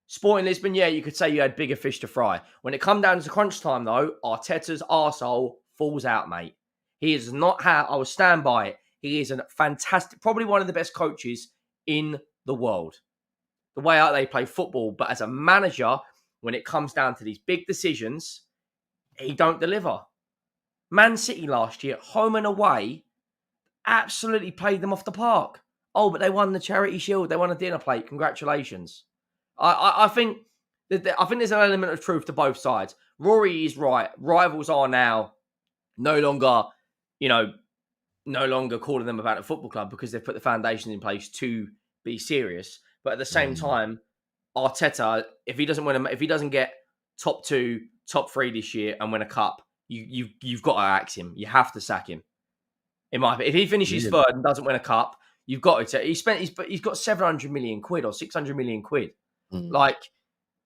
Sporting Lisbon, yeah, you could say you had bigger fish to fry. When it come down to crunch time, though, Arteta's arsehole falls out, mate. He is not how I will stand by it. He is a fantastic, probably one of the best coaches in the world. The way out they play football, but as a manager, when it comes down to these big decisions, he don't deliver. Man City last year, home and away, absolutely played them off the park. Oh, but they won the Charity Shield. They won a dinner plate. Congratulations. I think there's an element of truth to both sides. Rory is right. Rivals are now no longer calling them about a football club because they've put the foundations in place to be serious. But at the same time, Arteta, if he doesn't get top 2, top 3 this year and win a cup, you've got to axe him. You have to sack him. In my opinion, if he finishes third and doesn't win a cup, you've got to. He's got 700 million quid or 600 million quid. Like,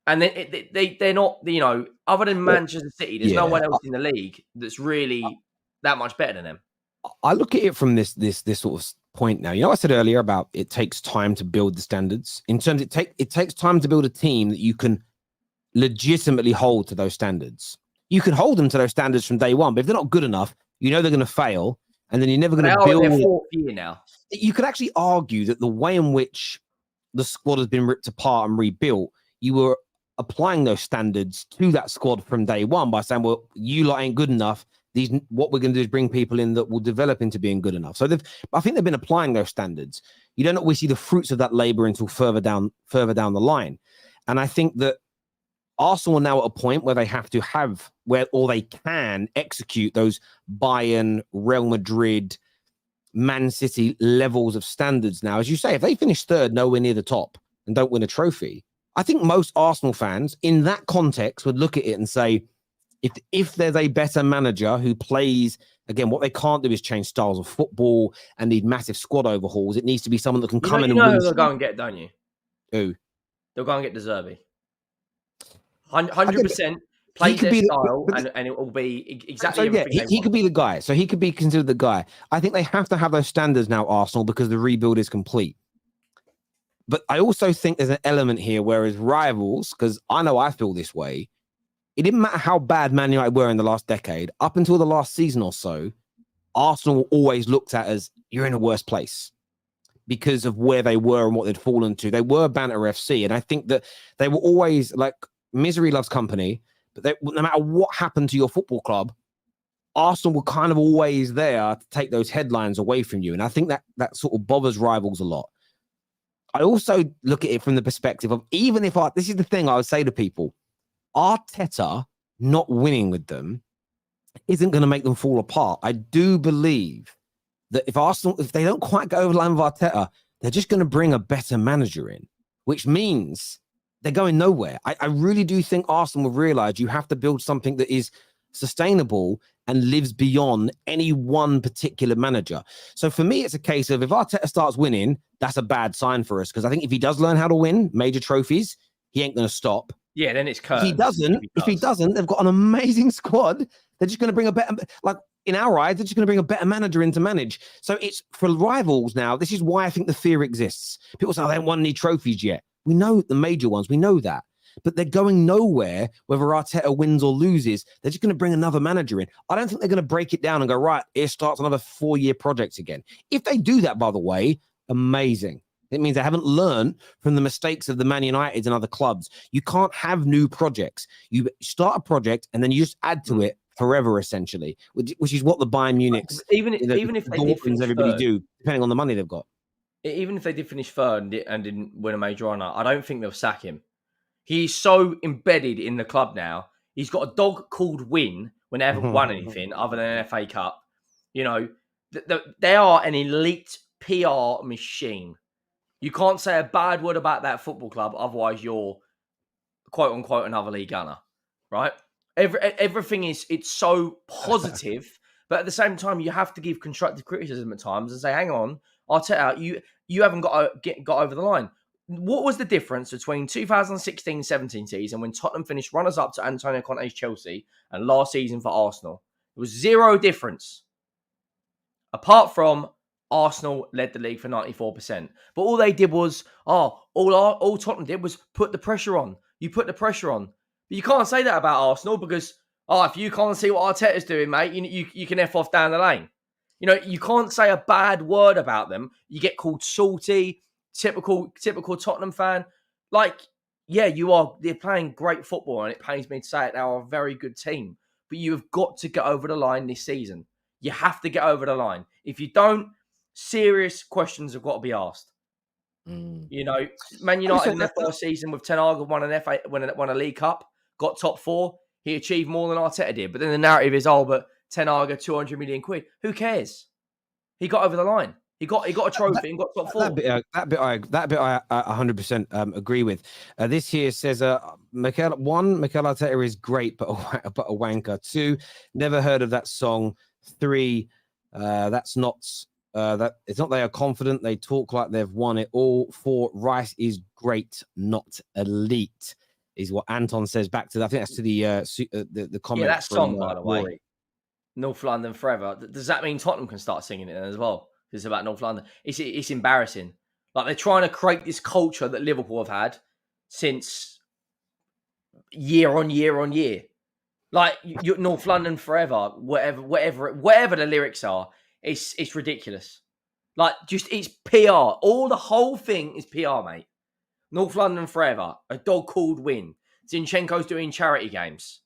and they're not, other than Manchester City, there's no one else in the league that's really that much better than them. I look at it from this sort of point now. I said earlier about it takes time to build the standards. In terms, it takes time to build a team that you can legitimately hold to those standards. You can hold them to those standards from day one, but if they're not good enough, they're going to fail, and then you're never going to build. Their 4th year now. You could actually argue that the way in which the squad has been ripped apart and rebuilt, you were applying those standards to that squad from day one by saying, well, you lot ain't good enough. What we're going to do is bring people in that will develop into being good enough. So I think they've been applying those standards. You don't always see the fruits of that labor until further down the line. And I think that Arsenal are now at a point where they have to they can execute those Bayern, Real Madrid, Man City levels of standards now. As you say, if they finish third, nowhere near the top, and don't win a trophy, I think most Arsenal fans in that context would look at it and say, if there's a better manager who plays, again, what they can't do is change styles of football and need massive squad overhauls. It needs to be someone that can come in and win. They'll go and get, don't you? Who? They'll go and get De Zerbi. 100%. Play their style, and it will be exactly everything he could be the guy. So he could be considered the guy. I think they have to have those standards now, Arsenal, because the rebuild is complete. But I also think there's an element here where as rivals, because I know I feel this way, it didn't matter how bad Man United were in the last decade, up until the last season or so, Arsenal always looked at as, you're in a worse place because of where they were and what they'd fallen to. They were Banter FC, and I think that they were always like, misery loves company. But no matter what happened to your football club, Arsenal were kind of always there to take those headlines away from you. And I think that sort of bothers rivals a lot. I also look at it from the perspective of, even if this is the thing I would say to people, Arteta not winning with them isn't going to make them fall apart. I do believe that if they don't quite go over the line with Arteta, they're just going to bring a better manager in, which means they're going nowhere. I really do think Arsenal will realize you have to build something that is sustainable and lives beyond any one particular manager. So for me, it's a case of if Arteta starts winning, that's a bad sign for us. Because I think if he does learn how to win major trophies, he ain't going to stop. Yeah, then it's curtains. If he doesn't, they've got an amazing squad. They're just going to bring a better, like in our eyes, they're just going to bring a better manager in to manage. So it's for rivals now. This is why I think the fear exists. People say, they haven't won any trophies yet. We know the major ones. We know that. But they're going nowhere, whether Arteta wins or loses. They're just going to bring another manager in. I don't think they're going to break it down and go, right, here starts another 4-year project again. If they do that, by the way, amazing. It means they haven't learned from the mistakes of the Man United and other clubs. You can't have new projects. You start a project and then you just add to it forever, essentially, which is what the Bayern Munich, even if they did finish everybody third, do, depending on the money they've got. Even if they did finish third and didn't win a major honour, I don't think they'll sack him. He's so embedded in the club now. He's got a dog called win when they haven't won anything other than an FA Cup. They are an elite PR machine. You can't say a bad word about that football club, otherwise you're quote unquote another league gunner, right? Everything it's so positive, but at the same time, you have to give constructive criticism at times and say, "Hang on, Arteta, you haven't got over the line." What was the difference between 2016-17 season when Tottenham finished runners-up to Antonio Conte's Chelsea and last season for Arsenal? It was zero difference, apart from Arsenal led the league for 94%. But all they did was, all Tottenham did was put the pressure on. You put the pressure on. But you can't say that about Arsenal because, if you can't see what Arteta's doing, mate, you can F off down the lane. You can't say a bad word about them. You get called salty, typical Tottenham fan. They're playing great football, and it pains me to say it, they're a very good team. But you have got to get over the line this season. You have to get over the line. If you don't, serious questions have got to be asked. Man United in their first season with Ten Hag won an FA, won a League Cup, got top 4. He achieved more than Arteta did. But then the narrative is, but Ten Hag got 200 million quid. Who cares? He got over the line. He got a trophy and got top 4. That bit I 100% agree with. This here says, Mikel Arteta is great, but a wanker. 2, never heard of that song. 3, that's not that it's not they are confident, they talk like they've won it all. 4, Rice is great, not elite, is what Anton says back to that. I think that's to the comment. Yeah, that song, by the way, North London Forever. Does that mean Tottenham can start singing it then as well? It's about North London. It's embarrassing. Like, they're trying to create this culture that Liverpool have had since year on year. Like, North London Forever, whatever the lyrics are, it's ridiculous. Like, it's PR. The whole thing is PR, mate. North London Forever, a dog called Win. Zinchenko's doing charity games.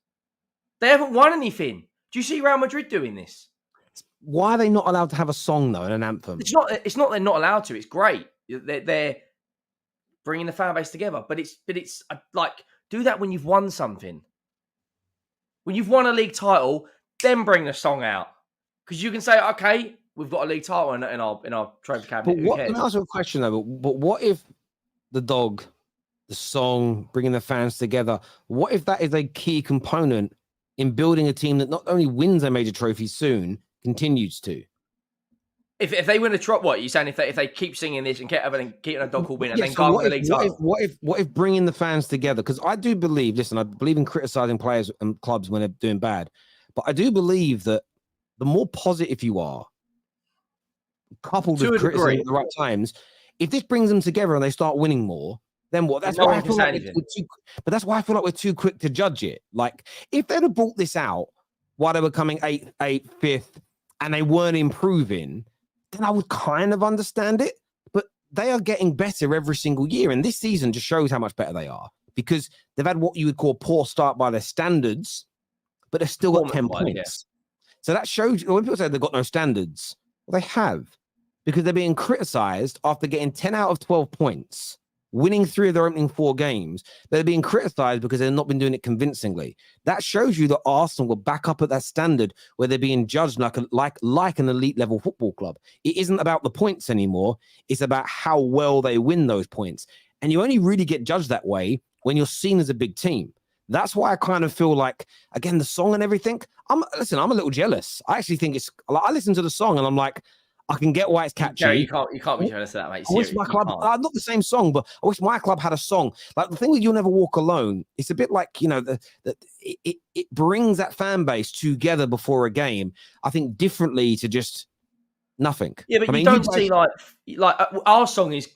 They haven't won anything. Do you see Real Madrid doing this? Why are they not allowed to have a song, though, and an anthem? It's not they're not allowed to. It's great. They're bringing the fan base together. But it's like, do that when you've won something. When you've won a league title, then bring the song out. Because you can say, okay, we've got a league title in our trophy cabinet. But let me ask you a question, though. But what if the dog, the song, bringing the fans together, what if that is a key component in building a team that not only wins a major trophy soon, continues to? If they win a trophy, what are you saying? If they keep singing this and keeping a dog called Win and then go on the league title? What if bringing the fans together? Because I do believe, I believe in criticizing players and clubs when they're doing bad, but I do believe that the more positive you are, coupled with criticism at the right times, if this brings them together and they start winning more, then what? That's why I feel like that's why I feel like we're too quick to judge it. Like, if they'd have brought this out while they were coming 8th, 5th, and they weren't improving, then I would kind of understand it. But they are getting better every single year, and this season just shows how much better they are, because they've had what you would call a poor start by their standards, but they've still got 10 points. Yeah. So that shows you, when people say they've got no standards, well, they have, because they're being criticized after getting 10 out of 12 points, winning 3 of their opening 4 games. They're being criticized because they've not been doing it convincingly. That shows you that Arsenal will back up at that standard where they're being judged like an elite level football club. It isn't about the points anymore. It's about how well they win those points. And you only really get judged that way when you're seen as a big team. That's why I kind of feel like, again, the song and everything, I'm a little jealous. I actually think it's like, I listen to the song and I'm like, I can get why it's catchy. Gary, you can't be jealous of that, mate. I wish my club, not the same song, but I wish my club had a song. Like the thing with You'll Never Walk Alone, it's a bit like, it brings that fan base together before a game, I think, differently to just nothing. Yeah, but you don't see like our song is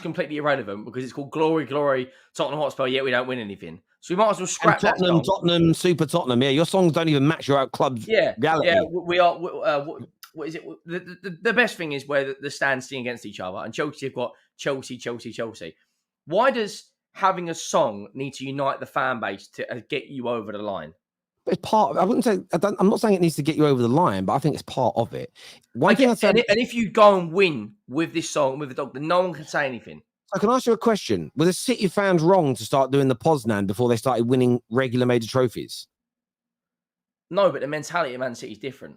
completely irrelevant because it's called Glory, Glory, Tottenham Hotspur, yet we don't win anything. So we might as well scrap Tottenham, that song. Tottenham, Super Tottenham. Yeah, your songs don't even match your club's reality. Yeah, we are. What is it? The best thing is where the stands sing against each other, and Chelsea have got Chelsea, Chelsea, Chelsea. Why does having a song need to unite the fan base to get you over the line? It's part. I wouldn't say. I'm not saying it needs to get you over the line, but I think it's part of it. And if you go and win with this song with the dog, then no one can say anything. I can ask you a question. Were the City fans wrong to start doing the Poznan before they started winning regular major trophies? No, but the mentality of Man City is different.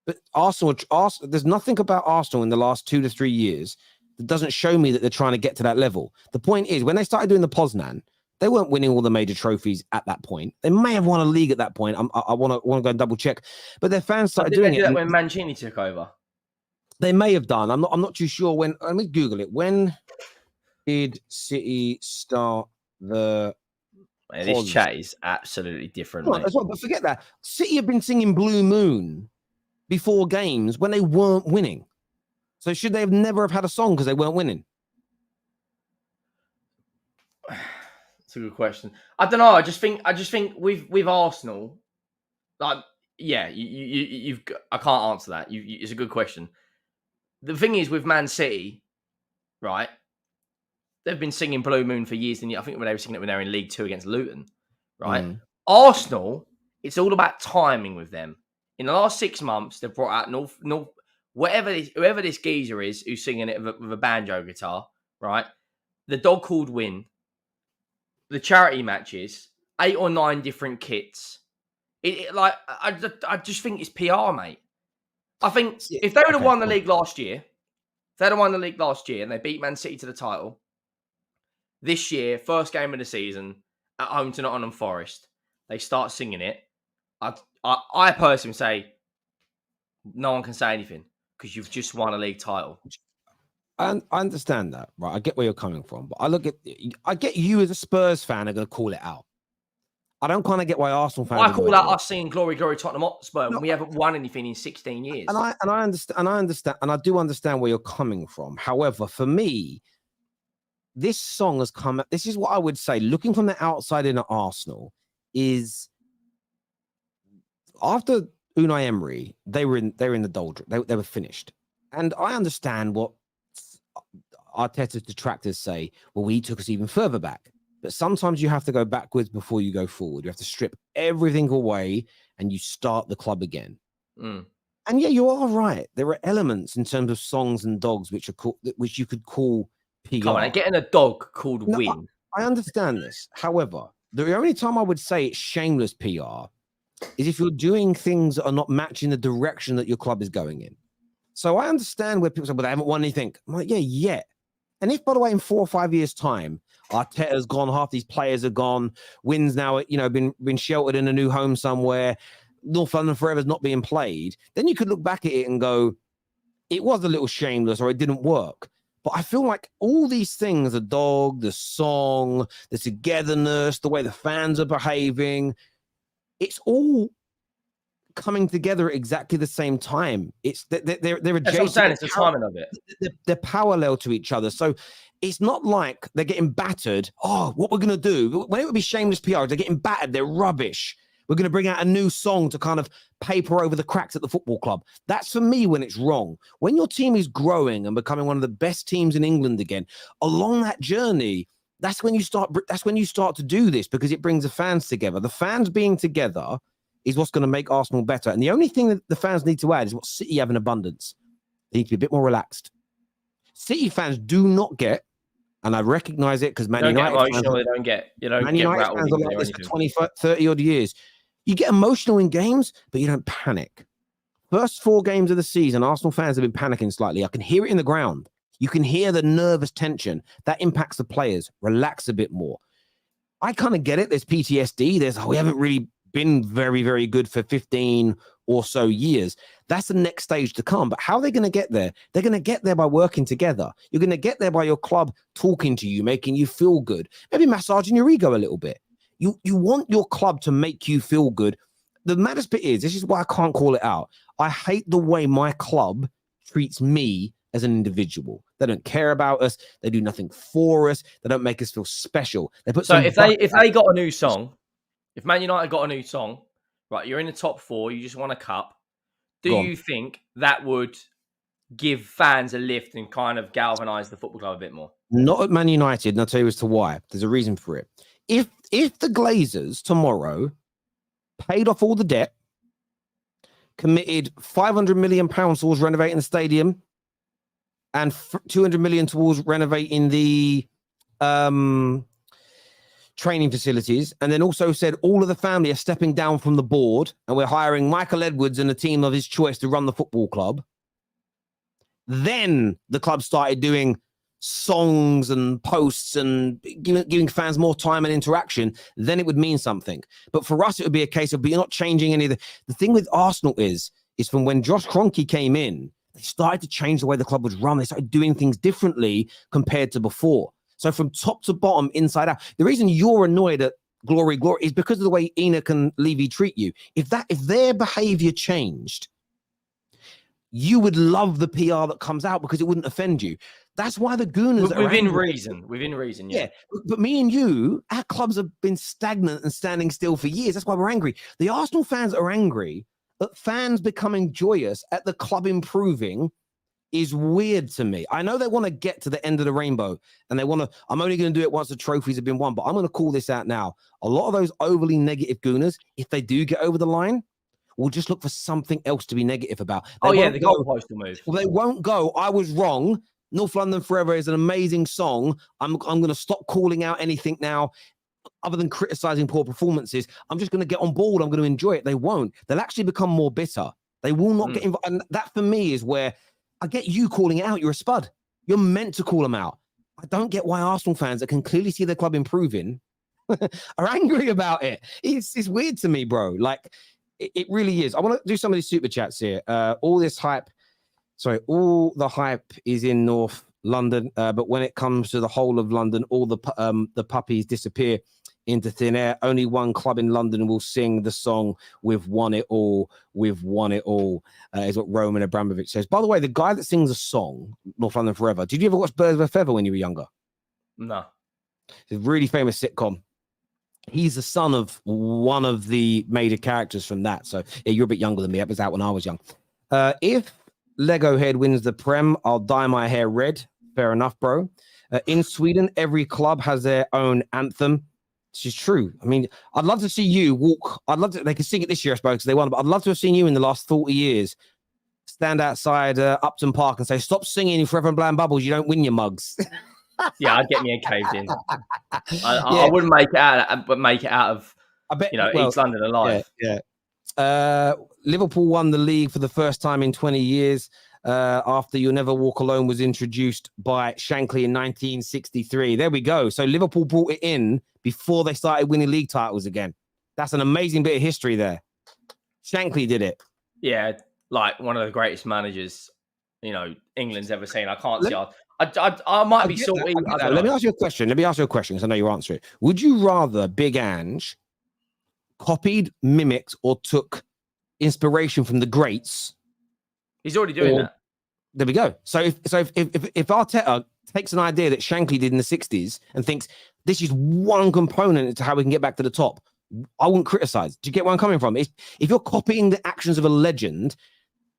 But Arsenal, there's nothing about Arsenal in the last 2 to 3 years that doesn't show me that they're trying to get to that level. The point is, when they started doing the Poznan, They weren't winning all the major trophies at that point. They may have won a league at that point. I want to go and double check, but their fans started doing it. That when Mancini took over. They may have done. I'm not too sure when. Let me Google it. When did City start the? Man, this chat is absolutely different. But forget that. City have been singing Blue Moon before games when they weren't winning. So should they have never have had a song because they weren't winning? It's a good question. I don't know. I just think with Arsenal, like, yeah, you've. I can't answer that. It's a good question. The thing is with Man City, right? They've been singing Blue Moon for years, and I think when they were singing it when they were in League Two against Luton, right? Arsenal, it's all about timing with them. In the last 6 months, they've brought out whoever this geezer is who's singing it with a banjo guitar, right? The Dog Called Win, the charity matches, 8 or 9 different kits. I just think it's PR, mate. I think if they would have won the league last year, and they beat Man City to the title, this year, first game of the season, at home to Nottingham Forest, they start singing it. I personally say no one can say anything because you've just won a league title. I understand that, right? I get where you're coming from, but I get you as a Spurs fan are going to call it out. I don't kind of get why Arsenal fans. I call out us seeing glory, glory, Tottenham Hotspur when we haven't won anything in 16 years. And I understand, and I do understand where you're coming from. However, for me, this song has come. This is what I would say, looking from the outside in at Arsenal, is after Unai Emery, they were in the doldrum. They were finished, and I understand what Arteta's detractors say. Well, he took us even further back. But sometimes you have to go backwards before you go forward. You have to strip everything away and you start the club again. And yeah, you are right. There are elements in terms of songs and dogs which you could call PR. Come on, getting a dog called Win. I understand this. However, the only time I would say it's shameless PR is if you're doing things that are not matching the direction that your club is going in. So I understand where people say, but they haven't won anything. I'm like, yeah, yet. And if, by the way, in 4 or 5 years' time, Arteta's gone, half these players are gone, Wins now, been sheltered in a new home somewhere, North London Forever's not being played, then you could look back at it and go, it was a little shameless or it didn't work. But I feel like all these things, the dog, the song, the togetherness, the way the fans are behaving, it's all coming together at exactly the same time. It's they're adjacent. That's what I'm saying. It's the timing of it. They're parallel to each other. So it's not like they're getting battered. Oh, what we're going to do? When it would be shameless PR, they're getting battered. They're rubbish. We're going to bring out a new song to kind of paper over the cracks at the football club. That's for me when it's wrong. When your team is growing and becoming one of the best teams in England again, along that journey, that's when you start to do this because it brings the fans together. The fans being together is what's going to make Arsenal better. And the only thing that the fans need to add is what City have in abundance. They need to be a bit more relaxed. City fans do not get, and I recognize it because Man United fans don't get Man United fans are like this for 20, 30 odd years. You get emotional in games, but you don't panic. First 4 games of the season, Arsenal fans have been panicking slightly. I can hear it in the ground. You can hear the nervous tension. That impacts the players. Relax a bit more. I kind of get it. There's PTSD. We haven't really been very, very good for 15 or so years. That's the next stage to come. But how are they going to get there? They're going to get there by working together. You're going to get there by your club talking to you, making you feel good, maybe massaging your ego a little bit. You want your club to make you feel good. The maddest bit is, this is why I can't call it out. I hate the way my club treats me as an individual. They don't care about us. They do nothing for us. They don't make us feel special. They put if they got a new song, if Man United got a new song, right, you're in the top 4, you just won a cup. Do you think that would give fans a lift and kind of galvanise the football club a bit more? Not at Man United, and I'll tell you as to why. There's a reason for it. If the Glazers tomorrow paid off all the debt, committed £500 million towards renovating the stadium, and 200 million towards renovating the training facilities, and then also said all of the family are stepping down from the board and we're hiring Michael Edwards and a team of his choice to run the football club, then the club started doing songs and posts and giving fans more time and interaction, then it would mean something. But for us, it would be a case of you're not changing any of the thing with Arsenal is from when Josh Kroenke came in, they started to change the way the club was run. They started doing things differently compared to before. So from top to bottom, inside out, the reason you're annoyed at Glory is because of the way Enoch and Levy treat you. If their behavior changed, you would love the PR that comes out because it wouldn't offend you. That's why the Gooners within reason, yeah. But me and you, our clubs have been stagnant and standing still for years. That's why we're angry. The Arsenal fans are angry, but fans becoming joyous at the club improving is weird to me. I know they want to get to the end of the rainbow and they want to, I'm only going to do it once the trophies have been won, but I'm going to call this out now. A lot of those overly negative Gooners, if they do get over the line, will just look for something else to be negative about. The goalpost will move. Well, they won't go, I was wrong. North London Forever is an amazing song. I'm going to stop calling out anything now other than criticizing poor performances. I'm just going to get on board. I'm going to enjoy it. They won't. They'll actually become more bitter. They will not get involved. And that for me is where I get you calling it out. You're a spud. You're meant to call them out. I don't get why Arsenal fans that can clearly see their club improving are angry about it. It's weird to me, bro. Like, it really is. I want to do some of these super chats here. All the hype is in North London, but when it comes to the whole of London, all the puppies disappear into thin air. Only one club in London will sing the song "We've won it all, we've won it all," is what Roman Abramovich says. By the way, the guy that sings a song, North London Forever, did you ever watch Birds of a Feather when you were younger? No. It's a really famous sitcom. He's the son of one of the major characters from that. So yeah, you're a bit younger than me. It was out when I was young. If Lego Head wins the Prem, I'll dye my hair red. Fair enough, bro. In Sweden, every club has their own anthem. This is true. I mean, I'd love to see you walk. They can sing it this year, I suppose, because they won. But I'd love to have seen you in the last 40 years stand outside Upton Park and say, "Stop singing Forever and Bland Bubbles. You don't win your mugs." Yeah, I'd get me a caved in. I wouldn't make it out, but make it out of, East London alive. Yeah. Liverpool won the league for the first time in 20 years after "You'll Never Walk Alone" was introduced by Shankly in 1963. There we go. So Liverpool brought it in before they started winning league titles again. That's an amazing bit of history there. Shankly did it. Yeah, like one of the greatest managers, England's ever seen. I can't see. I might be salty. Let me ask you a question. Because I know your answer. Would you rather Big Ange copied, mimicked, or took inspiration from the greats? He's already doing that. There we go. So if Arteta takes an idea that Shankly did in the 60s and thinks this is one component to how we can get back to the top, I wouldn't criticize. Do you get where I'm coming from? If you're copying the actions of a legend,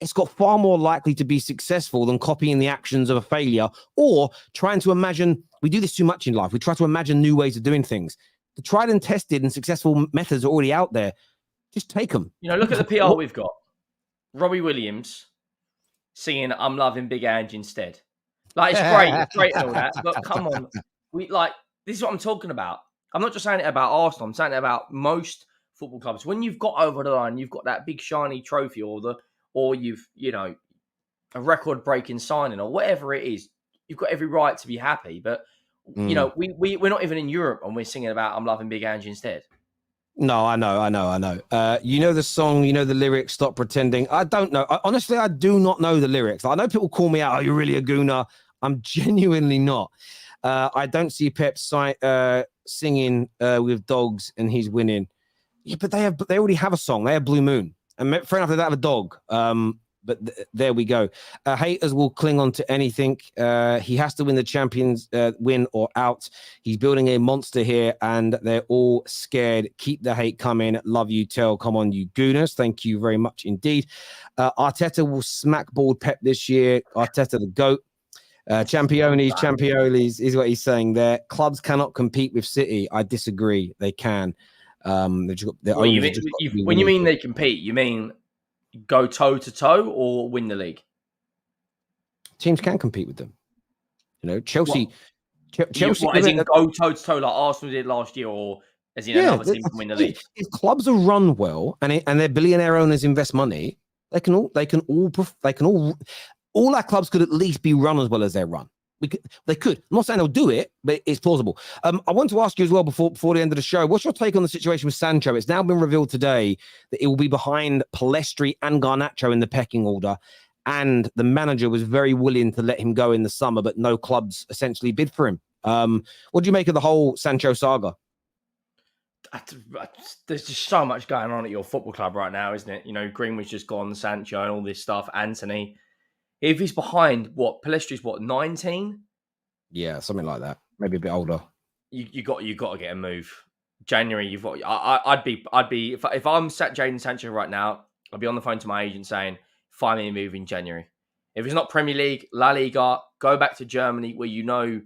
it's got far more likely to be successful than copying the actions of a failure or trying to imagine. We do this too much in life. We try to imagine new ways of doing things. The tried and tested and successful methods are already out there. Just take them. Look at the PR we've got. Robbie Williams singing "I'm Loving Big Ange" instead. Like, it's great and all that, but come on. This is what I'm talking about. I'm not just saying it about Arsenal. I'm saying it about most football clubs. When you've got over the line, you've got that big shiny trophy or you've, a record-breaking signing or whatever it is, you've got every right to be happy. But, we're not even in Europe and we're singing about "I'm Loving Big Ange" instead. No, I know. The song, the lyrics, "Stop Pretending." I don't know. Honestly, I do not know the lyrics. I know people call me out, "Oh, you're really a gooner." I'm genuinely not. I don't see Pep singing with dogs and he's winning. Yeah, but they already have a song. They have Blue Moon. And fair enough, they don't have a dog. But there we go. Haters will cling on to anything. He has to win the Champions, win or out. He's building a monster here, and they're all scared. Keep the hate coming. Love you, Tell. Come on, you gooners. Thank you very much indeed. Arteta will smackball Pep this year. Arteta, the GOAT. Champiolis is what he's saying there. Clubs cannot compete with City. I disagree. They can. When you mean they compete, you mean go toe to toe or win the league? Teams can compete with them. Chelsea. Chelsea, as in go toe to toe like Arsenal did last year, or as in another team can win the league. If clubs are run well and their billionaire owners invest money, all our clubs could at least be run as well as they're run. They could. I'm not saying they'll do it, but it's plausible. I want to ask you as well before the end of the show, what's your take on the situation with Sancho? It's now been revealed today that it will be behind Pellistri and Garnacho in the pecking order, and the manager was very willing to let him go in the summer, but no clubs essentially bid for him. What do you make of the whole Sancho saga? There's just so much going on at your football club right now, isn't it? You know, Greenwood's just gone, Sancho and all this stuff, Anthony. If he's behind, Pellistri's 19? Yeah, something like that. Maybe a bit older. You got to get a move. January, you've got. I'd be if I'm Jadon Sancho right now, I'd be on the phone to my agent saying, find me a move in January. If it's not Premier League, La Liga, go back to Germany where you know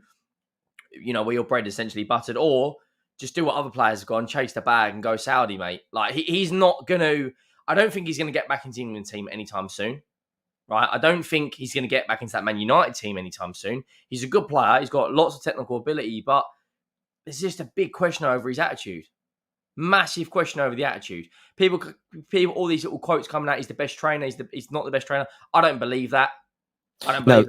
where your bread is essentially buttered, or just do what other players have gone, chase the bag and go Saudi, mate. Like he's not going to. I don't think he's going to get back into the England team anytime soon. Right? I don't think he's going to get back into that Man United team anytime soon. He's a good player. He's got lots of technical ability, but there's just a big question over his attitude. Massive question over the attitude. People, all these little quotes coming out. He's the best trainer. He's not the best trainer. I don't believe that. I don't believe.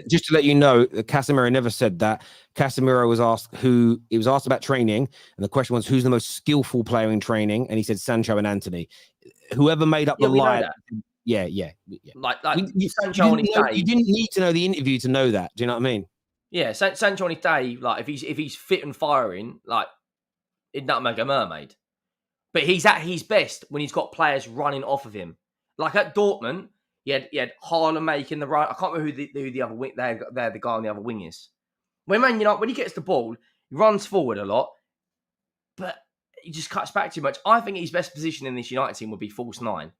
Just to let you know, Casemiro never said that. Casemiro was asked he was asked about training, and the question was who's the most skillful player in training, and he said Sancho and Anthony. Whoever made up the lie. Yeah. Like Sancho on his day. You didn't need to know the interview to know that. Do you know what I mean? Yeah, Sancho on his day, like if he's fit and firing, like it'd not make a mermaid. But he's at his best when he's got players running off of him. Like at Dortmund, he had Haaland making the right. I can't remember who the other wing. They're the guy on the other wing is. When he gets the ball, he runs forward a lot, but he just cuts back too much. I think his best position in this United team would be false 9.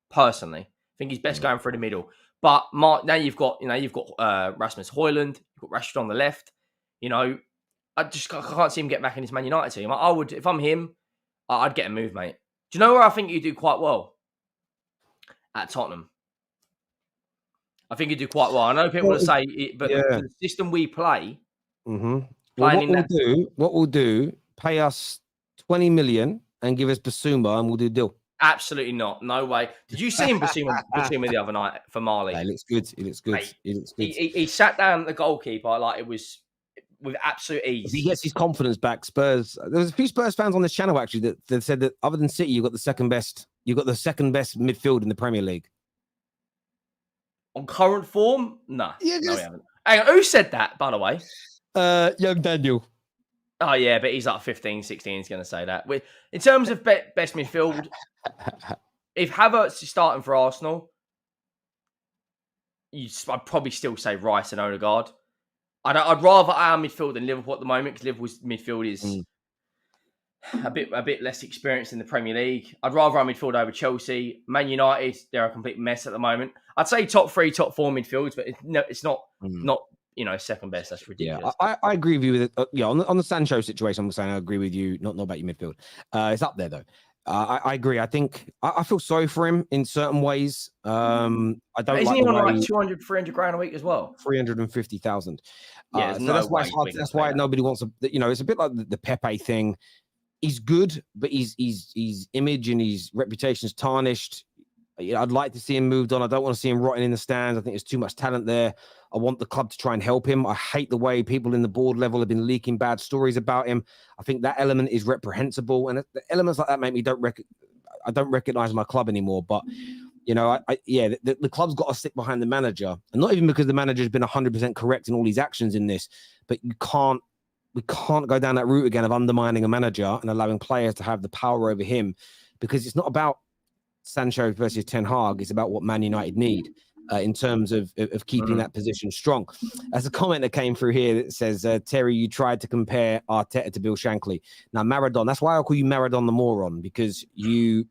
Personally, I think he's best going through the middle. But now you've got Rasmus Højlund, you've got Rashford on the left. I can't see him get back in his Man United team. I would, if I'm him, I'd get a move, mate. Do you know where I think you do quite well? At Tottenham. I think you do quite well. I know people will say, but the system we play. Mm-hmm. What we'll do, pay us 20 million and give us Basuma, and we'll do a deal. Absolutely not. No way. Did you see him Basuma the other night for Mali? Yeah, he looks good. Mate, he sat down the goalkeeper like it was with absolute ease. He gets his confidence back. Spurs. There was a few Spurs fans on this channel actually that said that other than City, you've got the second best midfield in the Premier League. On current form? No. Yeah, no, we haven't. Hang on, who said that, by the way? Young Daniel. Oh, yeah, but he's like 15, 16. He's going to say that. In terms of best midfield, if Havertz is starting for Arsenal, I'd probably still say Rice and Odegaard. I'd rather our midfield than Liverpool at the moment because Liverpool's midfield is a bit less experienced in the Premier League. I'd rather our midfield over Chelsea. Man United, they're a complete mess at the moment. I'd say top 3, top 4 midfields, but it's not second best. That's ridiculous. Yeah, I agree with you with it. On the Sancho situation, I'm saying I agree with you. Not about your midfield. It's up there though. I agree. I think I feel sorry for him in certain ways. I don't. Isn't he on like 200, 300 grand a week as well? 350,000. Yeah, so that's why it's hard. That's why nobody wants to. It's a bit like the Pepe thing. He's good, but his image and his reputation is tarnished. I'd like to see him moved on. I don't want to see him rotting in the stands. I think there's too much talent there. I want the club to try and help him. I hate the way people in the board level have been leaking bad stories about him. I think that element is reprehensible, and the elements like that make me I don't recognize my club anymore. But the club's got to stick behind the manager, and not even because the manager's been 100% correct in all his actions in this, but we can't go down that route again of undermining a manager and allowing players to have the power over him, because it's not about Sancho versus Ten Hag. It's about what Man United need in terms of keeping that position strong. As a comment that came through here that says, Terry, you tried to compare Arteta to Bill Shankly. Now, Maradona, that's why I call you Maradona the moron, because you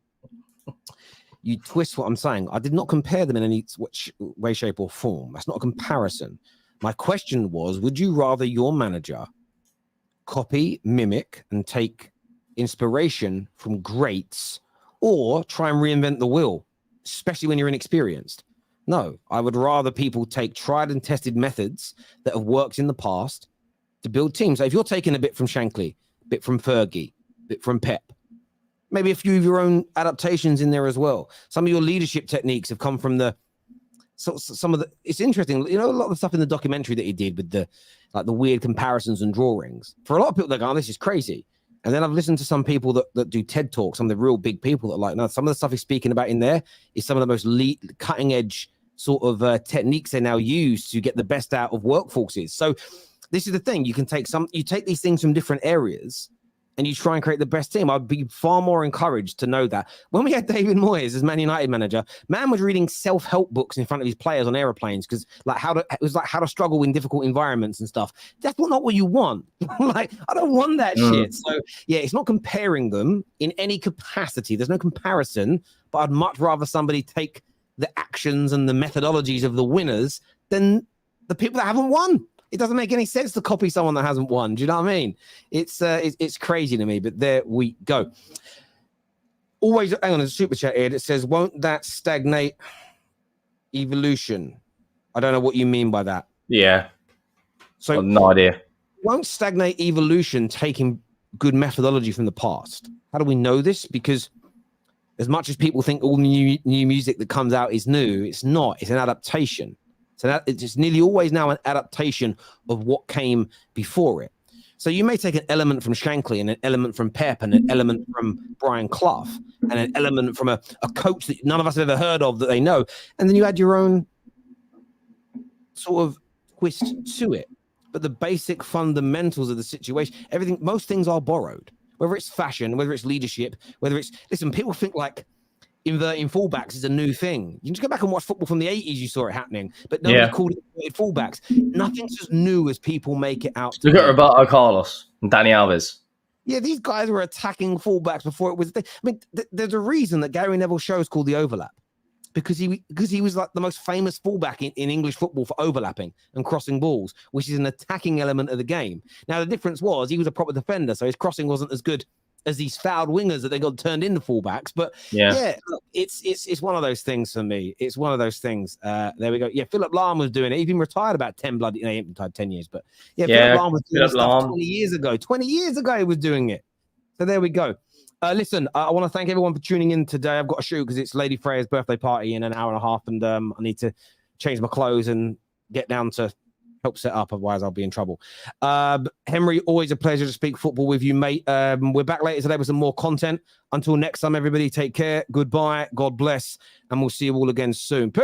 twist what I'm saying. I did not compare them in any way, shape, or form. That's not a comparison. My question was, would you rather your manager copy, mimic, and take inspiration from greats, or try and reinvent the wheel, especially when you're inexperienced? No, I would rather people take tried and tested methods that have worked in the past to build teams. So if you're taking a bit from Shankly, a bit from Fergie, a bit from Pep, maybe a few of your own adaptations in there as well. Some of your leadership techniques have come from the some of the, it's interesting, you know, a lot of the stuff in the documentary that he did with the weird comparisons and drawings. For a lot of people, they go, oh, this is crazy. And then I've listened to some people that do TED Talks, some of the real big people that are like, no, some of the stuff he's speaking about in there is some of the most cutting edge sort of techniques they now use to get the best out of workforces. So this is the thing. You take these things from different areas and you try and create the best team. I'd be far more encouraged to know that. When we had David Moyes as Man United manager, man was reading self-help books in front of his players on aeroplanes because it was like how to struggle in difficult environments and stuff. That's not what you want. Like, I don't want that shit. So yeah, it's not comparing them in any capacity. There's no comparison, but I'd much rather somebody take the actions and the methodologies of the winners than the people that haven't won. It doesn't make any sense to copy someone that hasn't won. Do you know what I mean? It's crazy to me, but there we go. Always, hang on, there's a super chat here that says, won't that stagnate evolution? I don't know what you mean by that. Yeah. So no idea. Won't stagnate evolution taking good methodology from the past? How do we know this? Because as much as people think all new music that comes out is new, it's not. It's an adaptation. So it's nearly always now an adaptation of what came before it. So you may take an element from Shankly and an element from Pep and an element from Brian Clough and an element from a coach that none of us have ever heard of that they know. And then you add your own sort of twist to it. But the basic fundamentals of the situation, most things are borrowed, whether it's fashion, whether it's leadership, listen, people think like inverting fullbacks is a new thing. You can just go back and watch football from the 80s, you saw it happening, but nobody called it inverted fullbacks. Nothing's as new as people make it out. Look at Roberto Carlos and Dani Alves. Yeah, these guys were attacking fullbacks before it was. I mean, there's a reason that Gary Neville's show is called The Overlap, because he was like the most famous fullback in English football for overlapping and crossing balls, which is an attacking element of the game. Now, the difference was he was a proper defender, so his crossing wasn't as good as these fouled wingers that they got turned into fullbacks. But yeah, look, it's one of those things for me. It's one of those things. There we go. Yeah, Philip Lahm was doing it. He's been retired about 10 bloody, he ain't retired 10 years, but yeah, Philip Lahm was doing stuff 20 years ago. 20 years ago he was doing it. So there we go. Listen, I want to thank everyone for tuning in today. I've got to shoot because it's Lady Freya's birthday party in an hour and a half, and I need to change my clothes and get down to help set up, otherwise I'll be in trouble. Henry, always a pleasure to speak football with you, mate. We're back later today with some more content. Until next time, everybody, take care. Goodbye. God bless. And we'll see you all again soon. Peace.